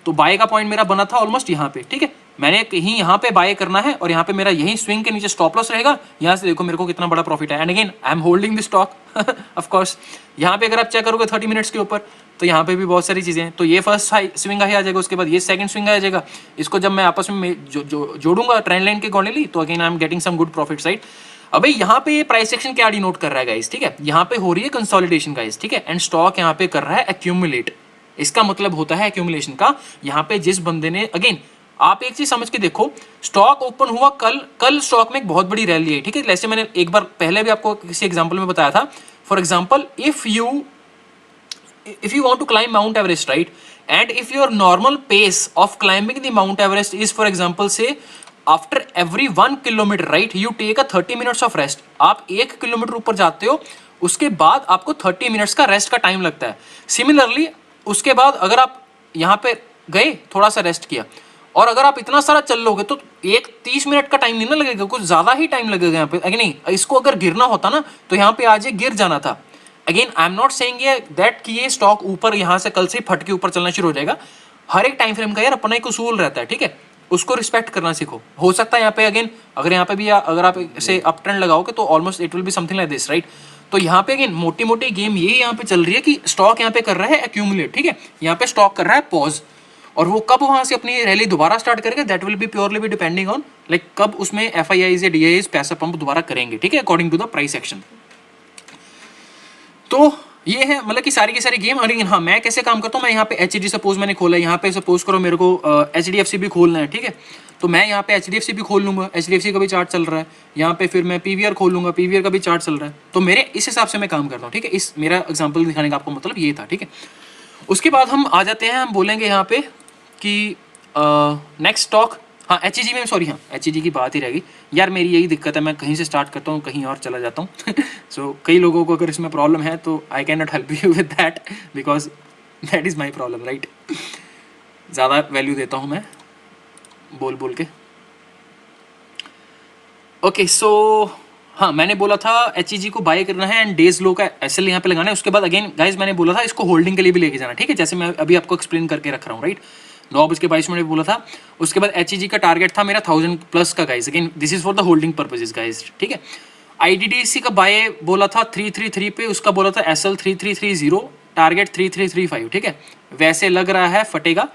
तो बाय का पॉइंट मेरा बना था ऑलमोस्ट यहाँ पे, ठीक है। मैंने कहीं यहाँ पे बाय करना है और यहाँ पे मेरा यही स्विंग के नीचे स्टॉप लॉस रहेगा। यहाँ से देखो मेरे को कितना बड़ा प्रॉफिट है, and again I am holding the stock of course. यहाँ पे अगर आप चेक करोगे 30 मिनट्स के ऊपर, तो यहाँ पे भी बहुत सारी चीजें हैं। तो ये फर्स्ट हाई स्विंग हाई आ जाएगा, उसके बाद ये सेकंड स्विंग आ जाएगा। इसको जब मैं आपस में जोड़ूंगा ट्रेंड लाइन के अकॉर्डिंगली, तो again I am getting some good profit, right. अबे यहाँ पे ये प्राइस एक्शन क्या डिनोट कर रहा है गाइस, ठीक है, यहाँ पे हो रही है कंसोलिडेशन गाइस, ठीक है, एंड स्टॉक यहाँ पे कर रहा है एक्यूमुलेट। इसका मतलब होता है एक्यूमुलेशन का, यहाँ पे जिस बंदे ने, अगेन आप एक चीज समझ के देखो, स्टॉक ओपन हुआ कल स्टॉक में एक बहुत बड़ी रैली है, ठीक है। जैसे मैंने एक बार पहले भी आपको किसी एग्जांपल में बताया था, for example if you want to climb Mount Everest, right, and if your normal pace of climbing the Mount Everest is for example say after every 1 kilometre, right, you take a 30 minutes of rest. आप 1 kilometre ऊपर जाते हो, उसके बाद आपको 30 minutes का rest का time लगता है। सिमिलरली उसके बाद अगर आप यहाँ पे गए, थोड़ा सा रेस्ट किया, और अगर आप इतना सारा चल लोगे तो एक 30 मिनट का टाइम नहीं ना लगेगा, कुछ ज्यादा ही टाइम लगेगा यहाँ पे। नहीं, इसको अगर गिरना होता ना तो यहाँ पे आज ये गिर जाना था। Again I am not saying that कि ये स्टॉक ऊपर यहाँ से कल से फट के ऊपर चलना शुरू हो जाएगा। हर एक टाइम फ्रेम का यार अपना एक उसूल रहता है, ठीक है, उसको रिस्पेक्ट करना सीखो। हो सकता है यहाँ पे अगेन अगर यहाँ पे भी अगर आप इसे अप ट्रेंड लगाओगे तो almost it will be something like this, right. तो यहाँ पे अगेन मोटी मोटी गेम ये यहाँ पे चल रही है कि स्टॉक यहाँ पे कर रहा है एक्यूमुलेट, ठीक है, यहाँ पे स्टॉक कर रहा है पॉज, और वो कब वहां से अपनी रैली दोबारा स्टार्ट करेगा that will be purely be depending on like कब उसमें FIIs या DIIs पैसा पंप दोबारा करेंगे, ठीक है, according to the price action. तो ये है मतलब कि सारी की सारी गेम। और हाँ, मैं कैसे काम करता हूँ, मैं यहाँ पे HEG सपोज मैंने खोला, यहाँ पे सपोज करो मेरे को HDFC भी खोलना है, ठीक है, तो मैं यहाँ पे HDFC भी खोल लूंगा, HDFC का भी चार्ट चल रहा है, यहाँ पे फिर मैं PVR खोल लूंगा, PVR का भी चार्ट चल रहा है। तो मेरे इस हिसाब से मैं काम करता हूँ, ठीक है, इस मेरा एग्जाम्पल दिखाने का आपको मतलब ये था, ठीक है। उसके बाद हम आ जाते हैं, हम बोलेंगे यहाँ पे कि नेक्स्ट स्टॉक, हाँ HEG में, सॉरी हाँ HEG की बात ही रहेगी यार। मेरी यही दिक्कत है, मैं कहीं से स्टार्ट करता हूँ कहीं और चला जाता हूँ सो कई लोगों को अगर इसमें प्रॉब्लम है तो I can not help you with that because that is my problem, right. ज़्यादा वैल्यू देता हूँ मैं बोल बोल के। ओके सो हाँ, मैंने बोला था HEG को बाय करना है एंड डेज लो का SL यहाँ पे लगाना है। उसके बाद अगेन गाइज मैंने बोला था इसको होल्डिंग के लिए भी लेके जाना, ठीक है, जैसे मैं अभी आपको एक्सप्लेन करके रख रहा हूँ, राइट। 9:22 बोला था। उसके बाद HEG का टारगेट था मेरा 1000 प्लस का guys, again this is for the holding purposes guys, ठीक है। IDDC का बाय बोला था 333 पे, उसका बोला था SL 3330, टारगेट 3335, ठीक है, वैसे लग रहा है फटेगा।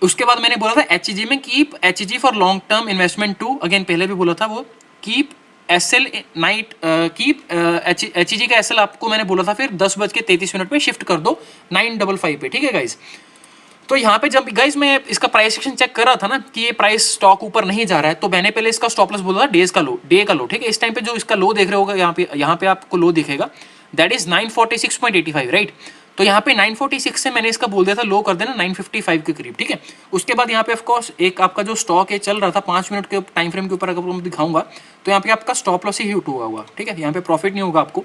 उसके बाद मैंने बोला था HEG में keep HEG for long term investment too, again पहले भी बोला था वो keep SL night keep HEG का SL आपको मैंने बोला था फिर 10:33 पे शिफ्ट कर दो 955 पे, ठीक है गाइज। तो यहाँ पे जब गाइज मैं इसका प्राइस सेक्शन चेक कर रहा था ना कि ये प्राइस स्टॉक ऊपर नहीं जा रहा है, तो मैंने पहले इसका स्टॉप लॉस बोला था डे का लो, ठीक है। इस टाइम पे जो इसका लो देख रहे होगा यहाँ पे आपको लो दिखेगा, दैट इज 946.85, राइट। तो यहाँ पे 946 से मैंने इसका बोल दिया था लो कर देना 955 के करीब, ठीक है। उसके बाद यहाँ पे ऑफकोर्स एक आपका जो स्टॉक है चल रहा था 5 मिनट के टाइम फ्रेम के ऊपर अगर मैं दिखाऊंगा तो यहाँ पे आपका स्टॉप लॉस ही हिट हुआ, ठीक है, यहाँ पे प्रॉफिट नहीं होगा आपको,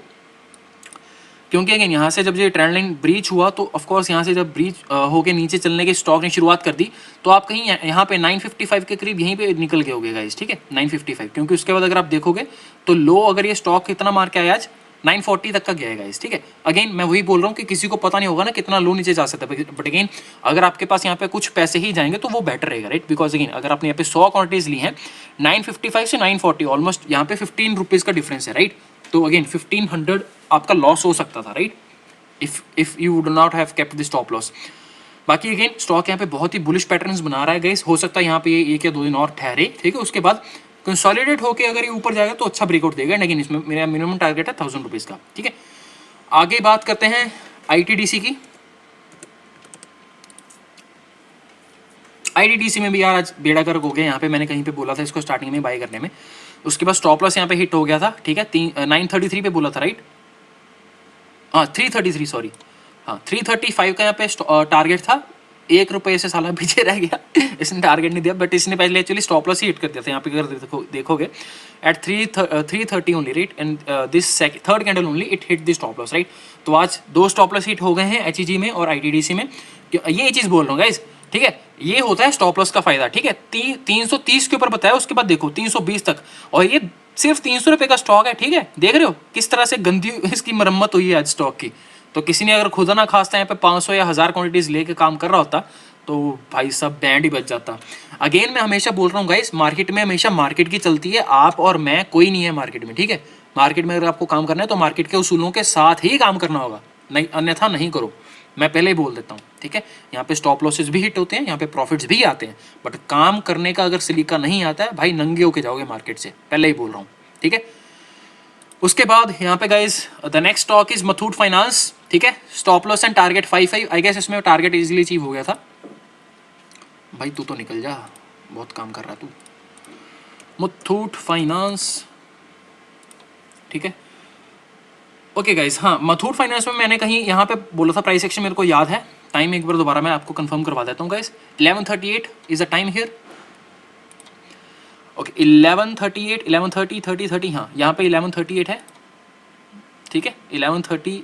क्योंकि अगेन यहाँ से जब ये ट्रेंड लाइन ब्रीच हुआ तो ऑफकोर्स यहाँ से जब ब्रीच होके नीचे चलने के स्टॉक ने शुरुआत कर दी तो आप कहीं यहाँ पे 955 के करीब यहीं पे निकल के होगे गाइस, ठीक है, 955, क्योंकि उसके बाद अगर आप देखोगे तो लो अगर ये स्टॉक कितना मार के आया आज 940 तक का गया है गाइस, ठीक है। अगेन मैं वही बोल रहा हूँ कि किसी को पता नहीं होगा ना कितना लो नीचे जा सकता है, बट अगेन अगर आपके पास यहाँ पे कुछ पैसे ही जाएंगे तो वो बेटर रहेगा, राइट, बिकॉज अगेन अगर आपने यहाँ पे 100 क्वांटिटीज ली हैं 955 से 940 ऑलमोस्ट यहाँ पे 15 रुपीज़ का डिफरेंस है, राइट। तो अगेन 1500 आपका लॉस हो सकता था, right, if you would not have kept the stop loss. बाकी अगेन स्टॉक यहाँ पे बहुत ही बुलिश पैटर्न्स बना रहा है गाइस, हो सकता है यहाँ पे ये 1 या 2 दिन और ठहरे, ठीक है। उसके बाद कंसोलिडेट होकर अगर ये ऊपर जाएगा तो अच्छा ब्रेकआउट देगा, लेकिन इसमें मेरा मिनिमम टारगेट है 1000 रुपीज़ का, ठीक है। आगे बात करते हैं ITDC की। ITDC में भी यार आज बेड़ा गर्क हो गया, यहाँ पे मैंने कहीं पे बोला था इसको स्टार्टिंग में बाय करने में, उसके बाद स्टॉप लॉस यहाँ पे हिट हो गया था, ठीक है। 933 पे बोला था राइट, हाँ 333 सॉरी, हाँ 335 का यहाँ पे टारगेट था, 1 रुपये से साला पीछे रह गया इसने टारगेट नहीं दिया, बट इसने पहले एक्चुअली स्टॉप लॉस ही हिट कर दिया था यहाँ पे, अगर देखोगे at 330 only right, and this third candle only it hit the stop loss right. तो आज 2 स्टॉप लॉस हिट हो गए हैं HEG में और ITDC में, ये चीज़ बोल रहा हूँ गाइस, ठीक है। ये होता है स्टॉप लॉस का फायदा, ठीक है। 330 के ऊपर बताया, उसके बाद देखो 320 तक, और ये सिर्फ 300 रुपये का स्टॉक है, ठीक है। देख रहे हो किस तरह से गंदी इसकी मरम्मत हुई है आज स्टॉक की। तो किसी ने अगर खुदा ना खास्ता यहाँ पे 500 या 1000 क्वांटिटीज लेके काम कर रहा होता तो भाई सब बैंड ही बच जाता। अगेन मैं हमेशा बोल रहा हूँ गाइस, मार्केट में हमेशा मार्केट की चलती है, आप और मैं कोई नहीं है मार्केट में, ठीक है। मार्केट में अगर आपको काम करना है तो मार्केट के उसूलों के साथ ही काम करना होगा, नहीं अन्यथा नहीं करो, मैं पहले ही बोल देता हूँ, ठीक है। यहाँ पे स्टॉप लॉसेस भी हिट होते हैं, यहाँ पे प्रॉफिट्स भी आते हैं, बट काम करने का अगर सलीका नहीं आता है भाई नंगे होके जाओगे मार्केट से, पहले ही बोल रहा हूँ, ठीक है। उसके बाद यहाँ पे guys the next stock is Muthoot Finance, ठीक है। Stop loss and target 55, I guess इसमें टारगेट इजीली अचीव हो गया था। भाई तू तो निकल जा, बहुत काम कर रहा तू। मथूट फाइनेंस, ठीक है, ओके गाइज। हाँ मथूट फाइनेंस में मैंने कहीं यहाँ पे बोला था प्राइस एक्शन, मेरे को याद है, टाइम एक बार दोबारा मैं आपको कंफर्म करवा देता हूँ guys. 11:38 is the time here, okay 11:38, 11:30, 30, 30, हाँ यहाँ पे 11:38 है, ठीक है। 11:30,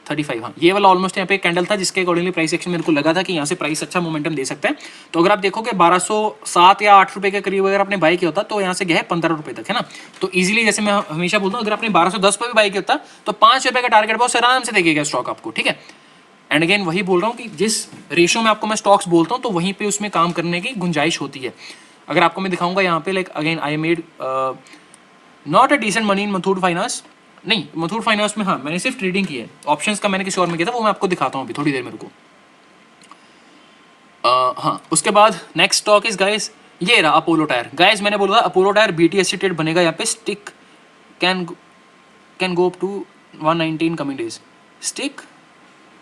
35, हाँ ये वाला ऑलमोस्ट यहाँ पे कैंडल था जिसके अकॉर्डिंगली प्राइस एक्शन मेरे को लगा था कि यहाँ से प्राइस अच्छा मोमेंटम दे सकता है। तो अगर आप देखोगे 1207 या 8 रुपये के करीब अगर आपने बाई किया होता तो यहाँ से गया है 15 रुपये तक, है ना। तो इजीली जैसे मैं हमेशा बोलता हूँ, अगर आपने 1210 पर भी बाई किया होता तो 5 रुपये का टारगेट बहुत आराम से देखेगा स्टॉक आपको, ठीक है। एंड अगेन वही बोल रहा हूँ कि जिस रेशियो में आपको मैं स्टॉक्स बोलता हूँ तो वहीं पे उसमें काम करने की गुंजाइश होती है। अगर आपको मैं दिखाऊंगा यहाँ पे, like again I made not a decent money in Muthoot Finance, नहीं मथूट फाइनेंस में हाँ मैंने सिर्फ ट्रेडिंग की है, ऑप्शंस का मैंने किसी और में किया था, वो मैं आपको दिखाता हूँ अभी थोड़ी देर मेरे को। हाँ उसके बाद नेक्स्ट स्टॉक इज गाइस, ये रहा अपोलो टायर। गाइस मैंने बोला था अपोलो टायर BTC ट्रेड बनेगा यहाँ पे, stick can go up to 119 coming days. Stick,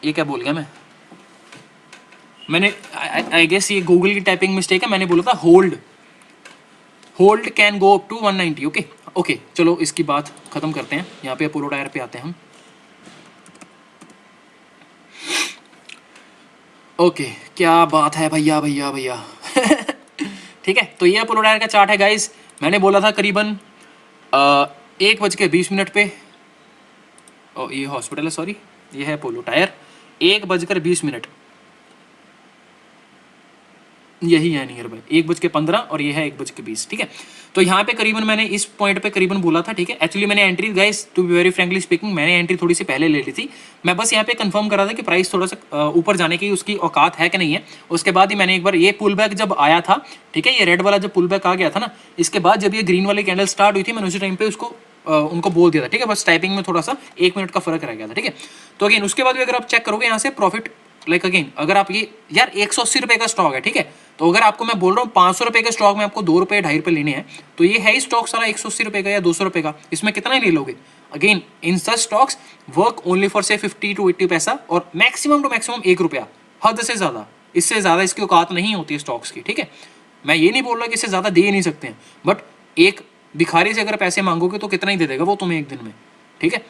ये क्या बोल गया मैंने आई गेस ये गूगल की टाइपिंग मिस्टेक है, मैंने बोला था hold can go up to 190, okay okay. चलो इसकी बात खत्म करते हैं, यहाँ पे अपोलो टायर पे आते हैं हम। ओके क्या बात है भैया भैया भैया ठीक है। तो ये अपोलो टायर का चार्ट है गाइस, मैंने बोला था करीबन 1:20 पे, ओ ये हॉस्पिटल है सॉरी, ये है अपोलो टायर, 1:20, यही है नियर बाय 1:15 और ये है 1:20, ठीक है। तो यहाँ पे करीबन मैंने इस पॉइंट पे करीबन बोला था, ठीक है। एक्चुअली मैंने entry guys to be very frankly speaking मैंने एंट्री थोड़ी सी पहले ले ली थी, मैं बस यहाँ पे कंफर्म कर रहा था कि प्राइस थोड़ा सा ऊपर जाने की उसकी औकात है कि नहीं है। उसके बाद ही मैंने एक बार ये पुल बैक जब आया था, ठीक है, ये रेड वाला जब पुल बैक आ गया था ना, इसके बाद जब ये ग्रीन वाली कैंडल स्टार्ट हुई थी मैंने उसी टाइम पे उसको उनको बोल दिया था, ठीक है। बस टाइपिंग में थोड़ा सा 1 मिनट का फर्क रह गया था, ठीक है। तो अगेन उसके बाद भी अगर आप चेक करोगे यहाँ से प्रॉफिट, लाइक अगेन अगर आप ये यार 180 रुपये का स्टॉक है, ठीक है। तो अगर आपको मैं बोल रहा हूँ 500 रुपये के स्टॉक में आपको 2 रुपये 2.5 रुपये लेने हैं, तो ये है ही स्टॉक सारा 180 रुपये का या 200 रुपये का, इसमें कितना ही ले लोगे। Again in such stocks work only for से 50 to 80 पैसा और मैक्सिमम टू मैक्सिमम 1 रुपया, हद से ज़्यादा, इससे ज़्यादा इसकी औकात नहीं होती है स्टॉक्स की, ठीक है। मैं ये नहीं बोल रहा कि इससे ज़्यादा दे ही नहीं सकते हैं, बट एक भिखारी से अगर पैसे मांगोगे तो कितना ही दे देगा वो तुम्हें एक दिन में, ठीक है।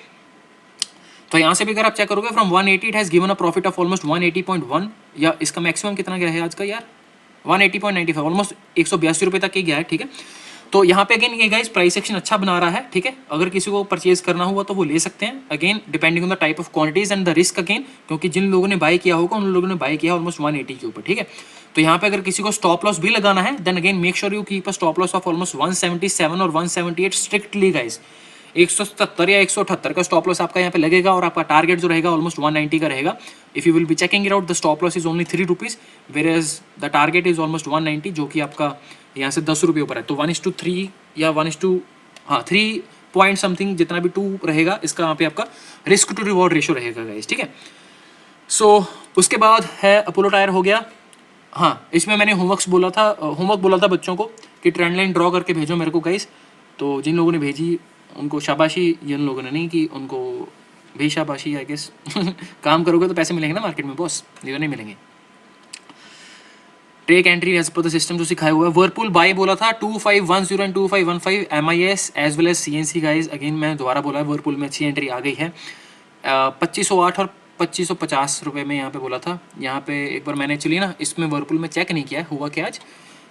तो यहाँ से भी अगर आप चेक करोगे from 180 it has given a profit of almost 180.1, या इसका मैक्सिमम कितना गया है आज का यार 180.95, ऑलमोस्ट 182 रुपये तक ही गया है, ठीक है। तो यहाँ पे अगेन ये गाइस प्राइस एक्शन अच्छा बना रहा है, ठीक है। अगर किसी को परचेज करना हुआ तो वो ले सकते हैं, again depending on the type of quantities and the risk again, क्योंकि जिन लोगों ने बाय किया होगा उन लोगों ने बाय किया ऑलमोस्ट 180 के ऊपर, ठीक है। तो यहाँ पे अगर किसी को स्टॉप लॉस भी लगाना है then again make sure you keep a stop loss of almost 177 और 178 स्ट्रिक्टली गाइस। 177 या 178 का स्टॉप लॉस आपका यहाँ पे लगेगा और आपका टारगेट जो रहेगा ऑलमोस्ट 190 का रहेगा। If you will be checking it out the stop loss is only 3 rupees whereas the target is almost 190, जो कि आपका यहाँ से 10 रुपये ऊपर है। तो 1:3 या 3 पॉइंट समथिंग जितना भी 2 रहेगा, इसका यहाँ पे आपका रिस्क टू रिवॉर्ड रेशियो रहेगा गाइस, ठीक है। उसके बाद है अपोलो टायर हो गया। हाँ, इसमें मैंने होमवर्क बोला था बच्चों को कि ट्रेंड लाइन ड्रॉ करके भेजो मेरे को गाइस। तो जिन लोगों ने भेजी उनको शाबाशी, जिन लोगों ने नहीं की उनको भी शाबाशी आई गेस। काम करोगे तो पैसे मिलेंगे ना मार्केट में बॉस, ये तो नहीं मिलेंगे। Take entry as per the system जो सिखाया हुआ है। वर्लपूल बाय बोला था 2510 and 2515 MIS as well as CNC guys. Again मैं दोबारा बोला है, वर्लपूल में अच्छी एंट्री आ गई है। 2508 और 2550 रुपये में यहाँ पे बोला था। यहाँ पे एक बार मैंने चलिए ना इसमें वर्लपूल में चेक नहीं किया है हुआ क्या आज,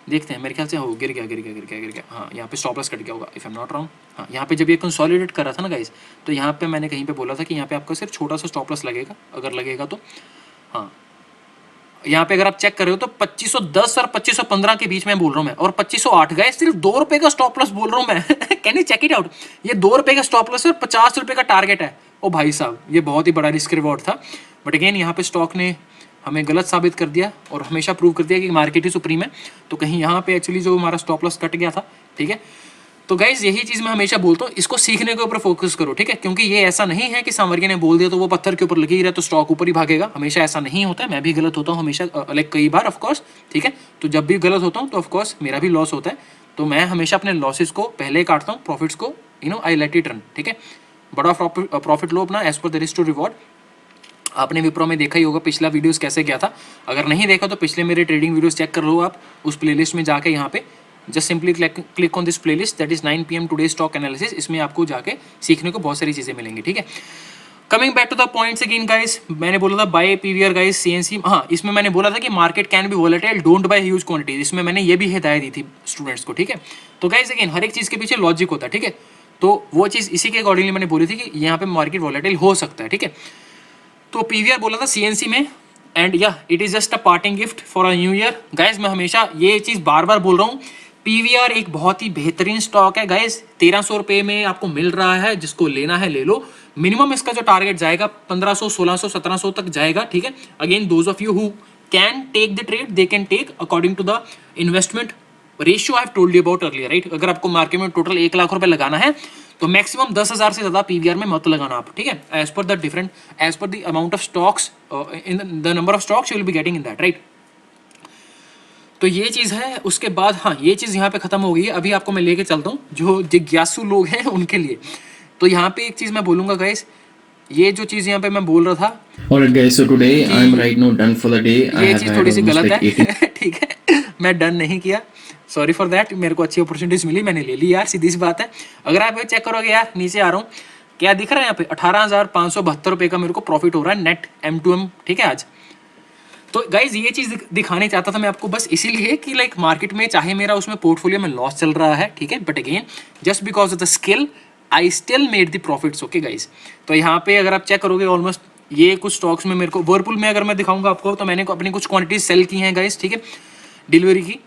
देखते हैं। मेरे ख्याल से हो गिर गया। हाँ, यहाँ पे स्टॉप लॉस कट गया होगा if I am not wrong. हाँ, यहाँ पे जब ये कंसोलिडेट कर रहा था ना गाइज, तो यहाँ पे मैंने कहीं पे बोला था कि यहाँ पे आपका सिर्फ छोटा सा स्टॉप लॉस लगेगा, अगर लगेगा तो। हाँ, यहाँ पे अगर आप चेक कर रहे हो तो 2510 और 2515 के बीच में बोल रहा हूँ मैं, और 2508 गए, सिर्फ 2 रुपए का स्टॉप लॉस बोल रहा हूँ मैं। Can you check it out? ये 2 रुपए का स्टॉप लॉस है और 50 रुपए का टारगेट है। ओ भाई साहब, ये बहुत ही बड़ा रिस्क रिवॉर्ड था। बट अगेन यहाँ पे स्टॉक ने हमें गलत साबित कर दिया और हमेशा प्रूव कर दिया कि मार्केट ही सुप्रीम है। तो कहीं यहाँ पे एक्चुअली जो हमारा स्टॉप लॉस कट गया था, ठीक है। तो गाइज यही चीज़ मैं हमेशा बोलता हूँ, इसको सीखने के ऊपर फोकस करो, ठीक है। क्योंकि ये ऐसा नहीं है कि सांवरिया ने बोल दिया तो वो पत्थर के ऊपर लगी ही रहा तो स्टॉक ऊपर ही भागेगा, हमेशा ऐसा नहीं होता है। मैं भी गलत होता हूँ हमेशा, लाइक कई बार ऑफकोर्स, ठीक है। तो जब भी गलत होता हूँ तो ऑफकोर्स मेरा भी लॉस होता है। तो मैं हमेशा अपने लॉसेस को पहले काटता हूँ, प्रॉफिट्स को आई लेट इट रन, ठीक है। बड़ा प्रॉफिट लो अपना as per the risk to reward. आपने विप्रो में देखा ही होगा पिछला वीडियोस कैसे गया था। अगर नहीं देखा तो पिछले मेरे ट्रेडिंग वीडियोस चेक कर लो आप उस प्लेलिस्ट में जाके। यहाँ पे just simply click on this playlist, that is 9 PM today stock analysis. इसमें आपको जाके सीखने को बहुत सारी चीज़ें मिलेंगी, ठीक है। Coming back to the points again guys, मैंने बोला था बाय PVR गाइस, CNC। हाँ, इसमें मैंने बोला था कि market can be volatile, don't buy huge quantities. इसमें मैंने ये भी हिदायत दी थी स्टूडेंट्स को, ठीक है। तो गाइस अगेन हर एक चीज़ के पीछे लॉजिक होता है, ठीक है। तो वो चीज़ इसी के अकॉर्डिंगली मैंने बोली थी कि यहाँ पे मार्केट वोलेटाइल हो सकता है, ठीक है। तो PVR बोला था CNC में, एंड या it is just a parting gift for a new year guys. मैं हमेशा ये चीज़ बार बार बोल रहा हूँ, PVR एक बहुत ही बेहतरीन स्टॉक है गाइज। 1300 रुपये में आपको मिल रहा है, जिसको लेना है ले लो। मिनिमम इसका जो टारगेट जाएगा 1500, 1600, 1700 तक जाएगा, ठीक है। Again those of you who can take the trade, they can take according to the investment ratio I have told you about earlier, right. अगर आपको मार्केट में टोटल 1 लाख रुपए लगाना है तो मैक्सिमम 10,000 से ज़्यादा PVR में मत लगाना आप, ठीक है। As per the amount of stocks in the number of stocks you will be getting in that, right. तो ये चीज़ है। उसके बाद हाँ, ये चीज़ यहाँ पे खत्म हो गई है। अभी आपको मैं लेके चलता हूँ जो जिज्ञासु लोग हैं उनके लिए। तो यहाँ पे एक चीज़ मैं बोलूँगा गाइस, ये जो चीज़ यहाँ पे मैं बोल रहा था, Alright guys, so today I'm right now done for the day. I ये have चीज़ had थोड़ी सी almost गलत like है। 18 ठीक है, मैं डन नहीं किया, सॉरी फॉर दैट। मेरे को अच्छी अपॉर्चुनिटीज मिली, मैंने ले ली यार, सीधी सी बात है। अगर आप चेक करोगे यार, नीचे आ रहा हूँ, क्या दिख रहा है यहाँ पे 18,572 रुपये का मेरे को प्रॉफिट हो रहा है नेट M2M, ठीक है आज। तो गाइज ये चीज़ दिखाने चाहता था मैं आपको बस इसीलिए कि लाइक मार्केट में चाहे मेरा उसमें पोर्टफोलियो में लॉस चल रहा है, ठीक है, but again just because of the skill I still made the profits, okay guys. तो यहाँ पे अगर आप चेक करोगे ऑलमोस्ट ये कुछ स्टॉक्स में मेरे को, वर्लपूल में अगर मैं दिखाऊंगा आपको तो मैंने अपनी कुछ क्वांटिटीज सेल की हैं गाइज, ठीक है, डिलीवरी की।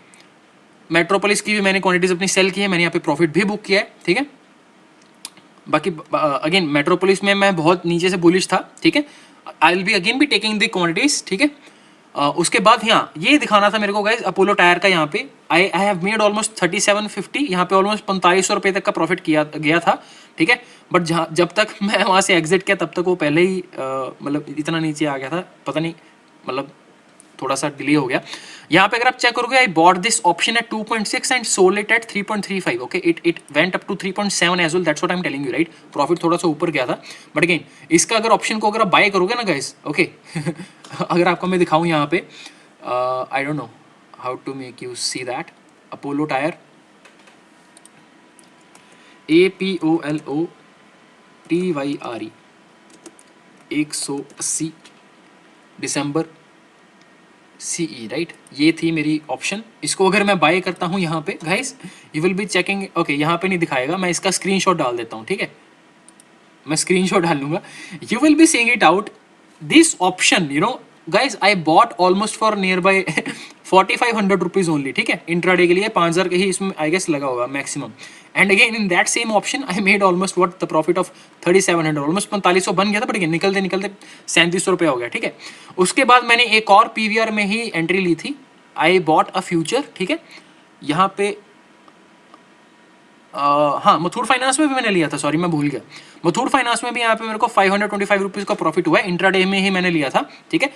मेट्रोपोलिस की भी मैंने क्वांटिटीज अपनी सेल की है, मैंने यहाँ पे प्रॉफिट भी बुक किया है, ठीक है। बाकी अगेन मेट्रोपोलिस में मैं बहुत नीचे से बुलिश था, ठीक है। I will be again be taking the quantities, ठीक है। उसके बाद यहाँ ये दिखाना था मेरे को गाइज अपोलो टायर का। यहाँ पे आई हैव मेड ऑलमोस्ट 3750, यहाँ पे ऑलमोस्ट 4500 रुपये तक का प्रॉफिट किया गया था, ठीक है। बट जब तक मैं वहाँ से एग्जिट किया तब तक वो पहले ही मतलब इतना नीचे आ गया था, पता नहीं, मतलब थोड़ा सा डिले हो गया। यहाँ पे अगर आप चेक करोगे, I bought this option at 2.6 and sold it at 3.35, okay. It went up to 3.7 as well, that's what I am telling you, right. Profit थोड़ा सा ऊपर गया था, बट अगेन इसका अगर ऑप्शन को अगर आप बाय करोगे ना गाइस, ओके, अगर आपको मैं दिखाऊं यहाँ पे, I don't know how to make you see that, Apollo tyre APOLO TYRE 180 December CE, right. ये थी मेरी ऑप्शन। इसको अगर मैं बाय करता हूँ यहाँ पे guys, you will be checking, okay, यहाँ पे नहीं दिखाएगा, मैं इसका स्क्रीनशॉट डाल देता हूँ, ठीक है। मैं स्क्रीनशॉट डाल लूंगा, you will be seeing it out this option, you know guys. I bought almost for near by 4500 rupees only, ठीक है। इंट्राडे के लिए 5000 के ही इसमें आई गेस लगा होगा maximum. And again in that same option I made almost what the profit of 3700, almost 4500 बन गया था, बट निकलते निकलते 3700 रुपये हो गया, ठीक है। उसके बाद मैंने एक और PVR में ही एंट्री ली थी, आई बॉट अ फ्यूचर, ठीक है। यहाँ पे हाँ मुथूट फाइनेंस में भी मैंने लिया था, सॉरी मैं भूल गया, मुथूट फाइनेंस में भी यहाँ पे मेरे को 525 रुपीज़ का प्रॉफिट हुआ है, इंट्राडे में ही मैंने लिया था, ठीक है।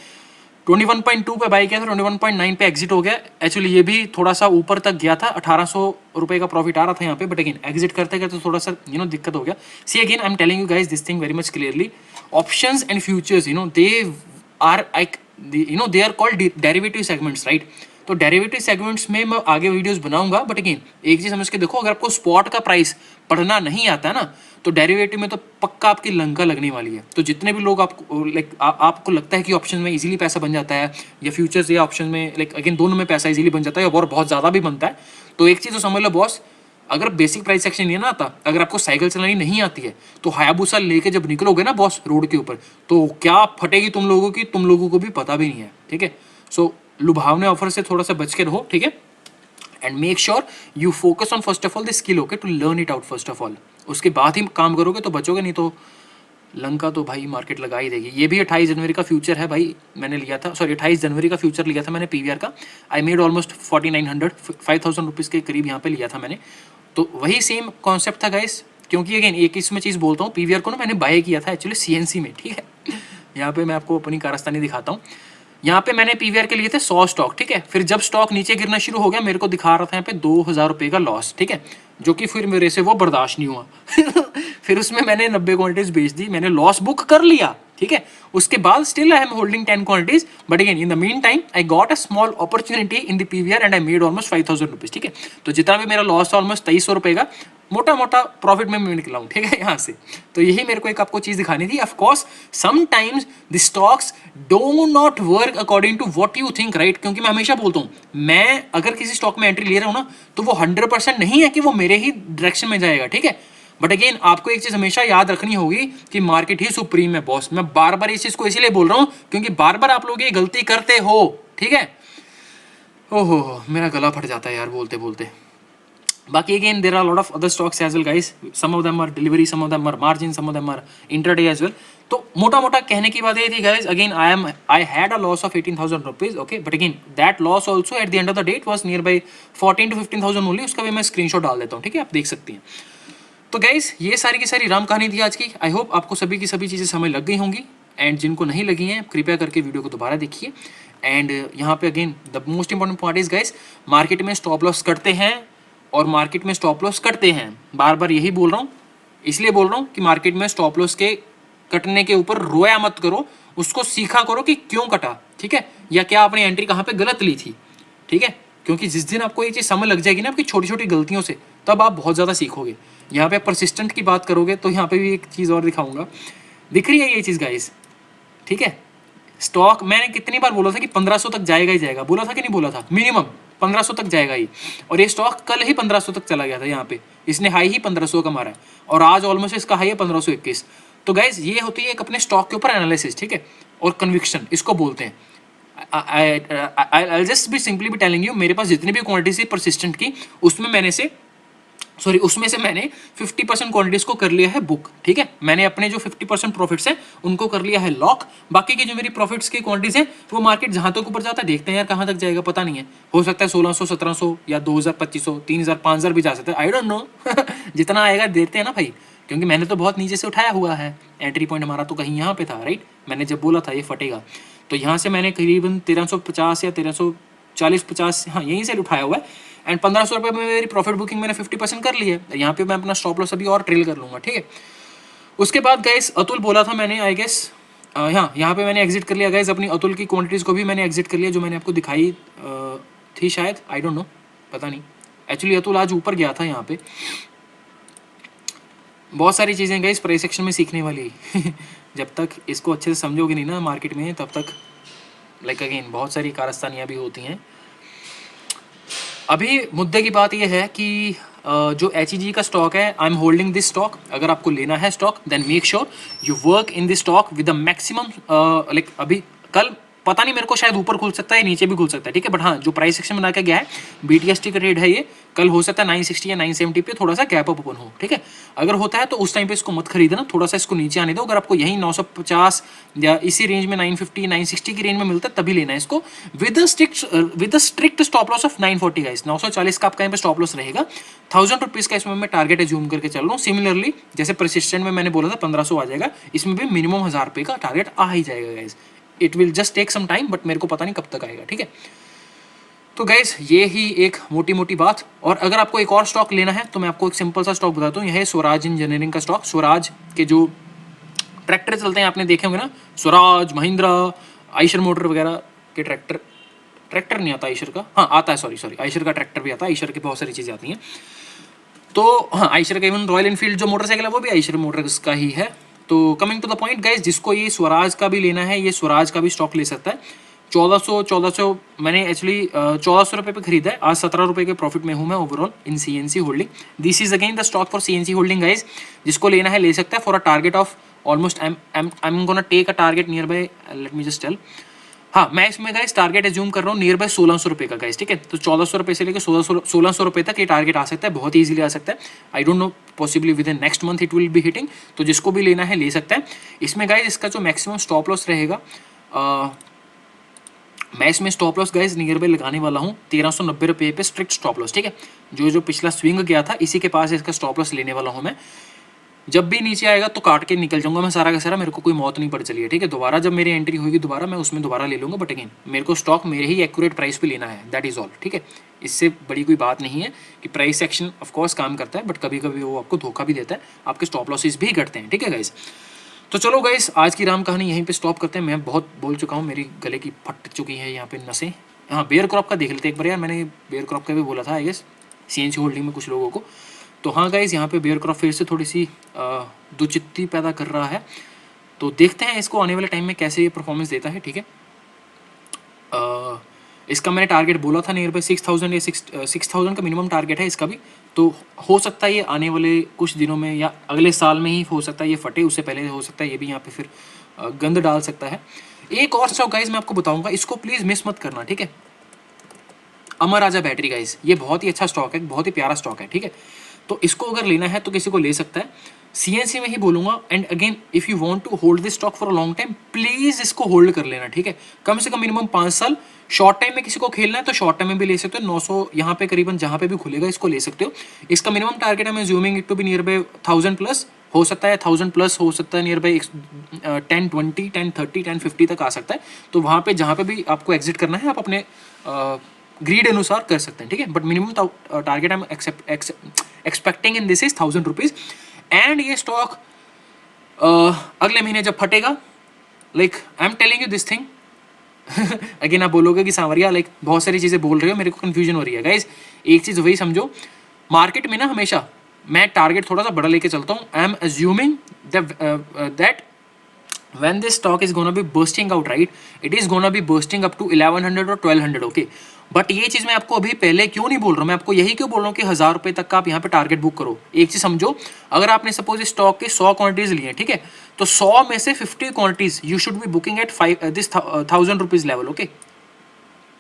21.2 पे बाई किया था, 21.9 पे एग्जिट हो गया। एक्चुअली ये भी थोड़ा सा ऊपर तक गया था, 1800 रुपए का प्रॉफिट आ रहा था यहाँ पे, बट अगेन एग्जिट करते करते थोड़ा सा दिक्कत हो गया। See again I am telling you guys this thing very much clearly, options and futures they are like they are called derivative segments, right. तो डेरिवेटिव सेगमेंट्स में मैं आगे वीडियोस बनाऊंगा, बट अगेन एक चीज समझ के देखो, अगर आपको स्पॉट का प्राइस पढ़ना नहीं आता है ना, तो डेरिवेटिव में तो पक्का आपकी लंका लगने वाली है। तो जितने भी लोग आपको आपको लगता है कि ऑप्शन में इजीली पैसा बन जाता है, या फ्यूचर्स या ऑप्शन में अगेन दोनों में पैसा इजीली बन जाता है और बहुत ज़्यादा भी बनता है, तो एक चीज़ तो समझ लो बॉस, अगर बेसिक प्राइस सेक्शन नहीं ना आता, अगर आपको साइकिल चलानी नहीं आती है, तो हायाबुसा लेके जब निकलोगे ना बॉस रोड के ऊपर, तो क्या फटेगी तुम लोगों की, तुम लोगों को भी पता भी नहीं है, ठीक है। सो लुभावने ऑफर से थोड़ा सा बच के रहो, ठीक है। And make sure you focus on first of all the skill, okay, to learn it out first of all. उसके बाद ही काम करोगे तो बचोगे, नहीं तो लंका तो भाई मार्केट लगा ही देगी। ये भी 28 जनवरी का फ्यूचर है भाई, मैंने लिया था, सॉरी 28 जनवरी का फ्यूचर लिया था मैंने पीवीआर का। आई मेड ऑलमोस्ट 4900 5000 रुपीज़ के करीब यहाँ पे लिया था मैंने। तो वही सेम कॉन्सेप्ट था गाइस, क्योंकि अगेन एक इसमें चीज़ बोलता हूँ, पीवीआर को ना मैंने बाय किया था एक्चुअली सीएनसी में, ठीक है। यहाँ पे मैं आपको अपनी कारस्तानी दिखाता हूँ। यहाँ पे मैंने पीवीआर के लिए थे 100 स्टॉक, ठीक है। फिर जब स्टॉक नीचे गिरना शुरू हो गया, मेरे को दिखा रहा था यहाँ पे 2000 रुपये का लॉस, ठीक है, जो कि फिर मेरे से वो बर्दाश्त नहीं हुआ। फिर उसमें मैंने 90 क्वांटिटीज बेच दी, मैंने लॉस बुक कर लिया, ठीक है। उसके बाद still I am holding 10 quantities, but again in the mean time I got a small opportunity in the PVR and I made almost 5000 rupees, ठीक है। तो जितना भी मेरा लॉस था ऑलमोस्ट 2300 रुपये का, मोटा मोटा प्रॉफिट में मैं निकला हूँ, ठीक है, यहाँ से। तो यही मेरे को एक आपको चीज़ दिखानी थी। Of course sometimes the stocks do not work according to what you think, right. क्योंकि मैं हमेशा बोलता हूँ, मैं अगर किसी स्टॉक में एंट्री ले रहा हूँ ना, तो वो 100% नहीं है कि वो मेरे ही डायरेक्शन में जाएगा, ठीक है। बट अगेन आपको एक चीज हमेशा याद रखनी होगी कि मार्केट ही सुप्रीम है बॉस। मैं बार बार इस चीज को इसीलिए बोल रहा हूँ क्योंकि बार बार आप लोग ये गलती करते हो, ठीक है। ओहो मेरा गला फट जाता है यार बोलते बोलते। बाकी again there are lot of other stocks as well guys, some of them are delivery, some of them are margin, some of them are intraday as well. तो मोटा मोटा कहने की बात ये थी गाइस, again I had a loss of 18,000 rupees, okay, but again that loss also at the end of the date was near by 14 to 15,000 only. उसका भी मैं स्क्रीनशॉट डाल देता हूँ, ठीक है, आप देख सकती हैं। तो गाइस ये सारी की सारी राम कहानी थी आज की। आई होप आपको सभी की सभी चीज़ें समझ लग गई होंगी, एंड जिनको नहीं लगी हैं कृपया करके वीडियो को दोबारा देखिए। एंड यहाँ पे again the most important point is guys, market में स्टॉप लॉस करते हैं और मार्केट में स्टॉप लॉस कटते हैं। बार बार यही बोल रहा हूँ, इसलिए बोल रहा हूँ कि मार्केट में स्टॉप लॉस के कटने के ऊपर रोया मत करो, उसको सीखा करो कि क्यों कटा, ठीक है, या क्या आपने एंट्री कहाँ पे गलत ली थी, ठीक है। क्योंकि जिस दिन आपको ये चीज़ समझ लग जाएगी ना आपकी छोटी छोटी गलतियों से, तब आप बहुत ज़्यादा सीखोगे। यहाँ पे परसिस्टेंट की बात करोगे तो यहाँ पे भी एक चीज़ और दिखाऊंगा, दिख रही है ये चीज़ गाइस, ठीक है। स्टॉक मैंने कितनी बार बोला था कि 1500 तक जाएगा ही जाएगा, बोला था कि नहीं बोला था, मिनिमम 1500 तक जाएगा ही, और ये स्टॉक कल ही 1500 तक चला गया था। यहाँ पे इसने हाई ही 1500 का मारा है और आज ऑलमोस्ट इसका हाई है 1521। तो गाइज ये होती है एक अपने स्टॉक के ऊपर एनालिसिस, ठीक है, और कन्विक्शन इसको बोलते हैं। I'll just be simply be telling you, मेरे पास जितनी भी क्वांटिटी थी परसिस्टेंट की, उसमें से मैंने 50% क्वांटिटीज को कर लिया है बुक, ठीक है। मैंने अपने जो 50% प्रॉफिट्स हैं उनको कर लिया है लॉक। बाकी की जो मेरी प्रॉफिट्स की क्वांटिटीज हैं वो मार्केट जहां तक ऊपर जाता है देखते हैं यार कहां तक जाएगा, पता नहीं है, हो सकता है 1600 1700 या 2000 2500 3000 5000 भी जा सकता है, आई डोंट नो। जितना आएगा देते हैं ना भाई, क्योंकि मैंने तो बहुत नीचे से उठाया हुआ है। एंट्री पॉइंट हमारा तो कहीं यहाँ पे था, राइट। मैंने जब बोला था ये फटेगा, तो यहाँ से मैंने करीबन 1350 या 1340-50, हाँ यहीं से उठाया हुआ है। एंड 1500 रुपये में मेरी प्रॉफिट बुकिंग मैंने 50% कर ली है। यहाँ पे मैं अपना स्टॉप लॉस अभी और ट्रेल कर लूँगा, ठीक है। उसके बाद गाइस अतुल बोला था मैंने, आई गेस यहाँ पे मैंने एग्जिट कर लिया गाइस, अपनी अतुल की क्वांटिटीज़ को भी मैंने एग्जिट कर लिया जो मैंने आपको दिखाई थी शायद, आई डोंट नो, पता नहीं। एक्चुअली अतुल आज ऊपर गया था यहाँ पे। बहुत सारी चीज़ें गाइस प्राइस सेक्शन में सीखने वाली। जब तक इसको अच्छे से समझोगे नहीं ना मार्केट में, तब तक अगेन बहुत सारी कारस्तानियाँ भी होती हैं। अभी मुद्दे की बात यह है कि जो HEG का स्टॉक है, I am holding this stock. अगर आपको लेना है stock then make sure you work in this stock with the maximum. अभी कल पता नहीं, मेरे को शायद ऊपर खुल सकता है, नीचे भी खुल सकता है, ठीक है। बट हाँ, जो प्राइस सेक्शन बना के गया है BTST का रेट है ये, कल हो सकता है 960 या 970 पे थोड़ा सा गैप अप ओपन हो, ठीक है। अगर होता है तो उस टाइम पे इसको मत खरीदना, थोड़ा सा इसको नीचे आने दो। अगर आपको यही 950 या इसी रेंज में 950 960 की रेंज में मिलता है तभी लेना है इसको, with strict stop loss of 940 guys. 940 का आपका यहाँ पे स्टॉप लॉस रहेगा। 1000 रुपीज का इसमें मैं टारगेट एज्यूम करके चल रहा हूँ। सिमिलरली जैसे परसिस्टेंट में मैंने बोला था 1500 आ जाएगा, इसमें भी मिनिमम 1000 रुपये का टारगेट आ ही जाएगा गाइस। It will just take some time, but मेरे को पता नहीं कब तक आएगा, ठीक है। तो गाइस ये ही एक मोटी मोटी बात। और अगर आपको एक और स्टॉक लेना है तो मैं आपको एक सिंपल सा स्टॉक बताता हूँ। यह है स्वराज इंजीनियरिंग का स्टॉक। स्वराज के जो ट्रैक्टर चलते हैं आपने देखे होंगे ना, स्वराज, महिंद्रा, आइशर मोटर वगैरह के ट्रैक्टर नहीं आता आइशर का, हाँ आता है, सॉरी आइशर का ट्रैक्टर भी आता है, आइशर की बहुत सारी चीज़ें आती हैं। तो हाँ, आइशर का इवन रॉयल एनफील्ड जो मोटरसाइकिल है वो भी आइशर मोटर्स का ही है। तो coming to the point guys, जिसको ये स्वराज का भी लेना है, ये स्वराज का भी स्टॉक ले सकता है। 1400 मैंने एक्चुअली 1400 रुपये पे खरीदा है। आज 17 रुपये के प्रॉफिट में हूँ मैं overall in CNC holding. This is again the stock for CNC holding guys. जिसको लेना है ले सकता है for a target of almost I am gonna take a target near by, let me just tell. हाँ, मैं इसमें गाइस टारगेट एज्यूम कर रहा हूँ नियर बाय 1600 रुपये का गाइस, ठीक है। तो 1400 रुपये से लेकर 1600 रुपये तक ये टारगेट आ सकता है, बहुत ईजिली आ सकता है। I don't know, possibly within next month it will be hitting. तो जिसको भी लेना है ले सकता है। इसमें गाइस इसका जो मैक्सिमम स्टॉप लॉस रहेगा, मैं इसमें stop loss guys near by लगाने वाला हूँ 1390 रुपये पे, स्ट्रिक्ट स्टॉप लॉस, ठीक है। जो पिछला स्विंग गया था इसी के पास इसका स्टॉप लॉस लेने वाला हूँ मैं। जब भी नीचे आएगा तो काट के निकल जाऊंगा मैं सारा का सारा, मेरे को कोई मौत नहीं पड़ चली है, ठीक है। दोबारा जब मेरी एंट्री होगी दोबारा मैं उसमें दोबारा ले लूँगा, बट अगेन मेरे को स्टॉक मेरे ही एक्यूरेट प्राइस पे लेना है, दैट इज़ ऑल, ठीक है। इससे बड़ी कोई बात नहीं है कि प्राइस सेक्शन ऑफकोर्स काम करता है, बट कभी कभी वो आपको धोखा भी देता है, आपके स्टॉप लॉसेस भी घटते हैं, ठीक है गाइस। तो चलो गाइस, आज की राम कहानी यहीं पे स्टॉप करते हैं। मैं बहुत बोल चुका हूँ, मेरी गले की फट चुकी है यहाँ पे नसें। हाँ, बेयर क्रॉप का देख लेते एक बार यार, मैंने बेयर क्रॉप का भी बोला था आई गेस CNC होल्डिंग में कुछ लोगों को। तो हाँ गाइस, यहाँ पे बेयर क्रॉप फिर से थोड़ी सी दुचित्ती पैदा कर रहा है। तो देखते हैं इसको आने वाले टाइम में कैसे ये परफॉर्मेंस देता है, ठीक है। इसका मैंने टारगेट बोला था नियर बाई 6000 या 6000 का मिनिमम टारगेट है इसका भी। तो हो सकता है ये आने वाले कुछ दिनों में या अगले साल में ही हो सकता है ये फटे, उससे पहले हो सकता है ये भी यहाँ पे फिर गंद डाल सकता है। एक और स्टॉक गाइस मैं आपको बताऊंगा, इसको प्लीज़ मिस मत करना, ठीक है। अमर राजा बैटरी गाइस, ये बहुत ही अच्छा स्टॉक है, बहुत ही प्यारा स्टॉक है, ठीक है। तो इसको अगर लेना है तो किसी को ले सकता है। CNC में ही बोलूंगा। And again if you want to hold this stock for a long time, please इसको होल्ड कर लेना, ठीक है। कम से कम मिनिमम 5 साल। शॉर्ट टाइम में किसी को खेलना है तो शॉर्ट टाइम में भी ले सकते हो। 900 यहाँ पे करीबन जहाँ पे भी खुलेगा इसको ले सकते हो। इसका मिनिमम टारगेट है, मैं assuming it to be nearby 1000 plus, हो सकता है 1000 प्लस, हो सकता है नियर बाई 1020 1030 1050 तक आ सकता है। तो वहाँ पे जहाँ पे भी आपको एग्जिट करना है आप अपने ग्रीड अनुसार कर सकते हैं, ठीक है। But minimum target I am expecting in this is 1000 rupees. And ये स्टॉक अगले महीने जब फटेगा, like I am telling you this thing again आप बोलोगे कि सांवरिया लाइक बहुत सारी चीज़ें बोल रहे हो, मेरे को कन्फ्यूजन हो रही है गाइज। एक चीज़ वही समझो, मार्केट में ना हमेशा मैं टारगेट थोड़ा सा बड़ा लेके चलता हूँ। I am assuming that when this stock is gonna be bursting out, right, it is gonna be bursting up to 1100 और 1200, okay। बट ये चीज़ मैं आपको अभी पहले क्यों नहीं बोल रहा हूँ, मैं आपको यही क्यों बोल रहा हूँ कि 1000 रुपये तक का आप यहाँ पे टारगेट बुक करो। एक चीज़ समझो, अगर आपने सपोज इस स्टॉक के 100 क्वांटिटीज लिए हैं, ठीक है, तो 100 में से 50 quantities you should be booking at 1000 rupees level, okay.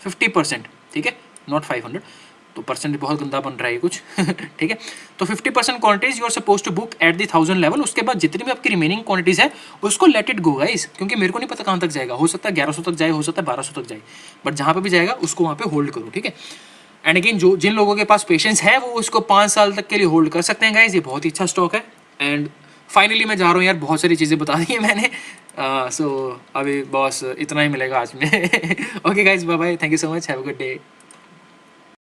50%, ठीक है, नॉट 500। तो परसेंट बहुत गंदा बन रहा है कुछ ठीक है। तो 50% quantities you are suppose to book at the 1000 level. उसके बाद जितनी भी आपकी रिमेनिंग क्वांटिटीज है उसको लेट इट गो गाइस, क्योंकि मेरे को नहीं पता कहाँ तक जाएगा। हो सकता है 1100 तक जाए, हो सकता है 1200 तक जाए, बट जहाँ पे भी जाएगा उसको वहाँ पे होल्ड करो, ठीक है। एंड अगेन जो जिन लोगों के पास पेशेंस है वो उसको 5 साल तक के लिए होल्ड कर सकते हैं गाइस, ये बहुत ही अच्छा स्टॉक है। एंड फाइनली मैं जा रहा हूँ यार, बहुत सारी चीज़ें बता दी है मैंने। सो अभी बॉस इतना ही मिलेगा आज में okay guys, bye bye, thank you so much, have a good day.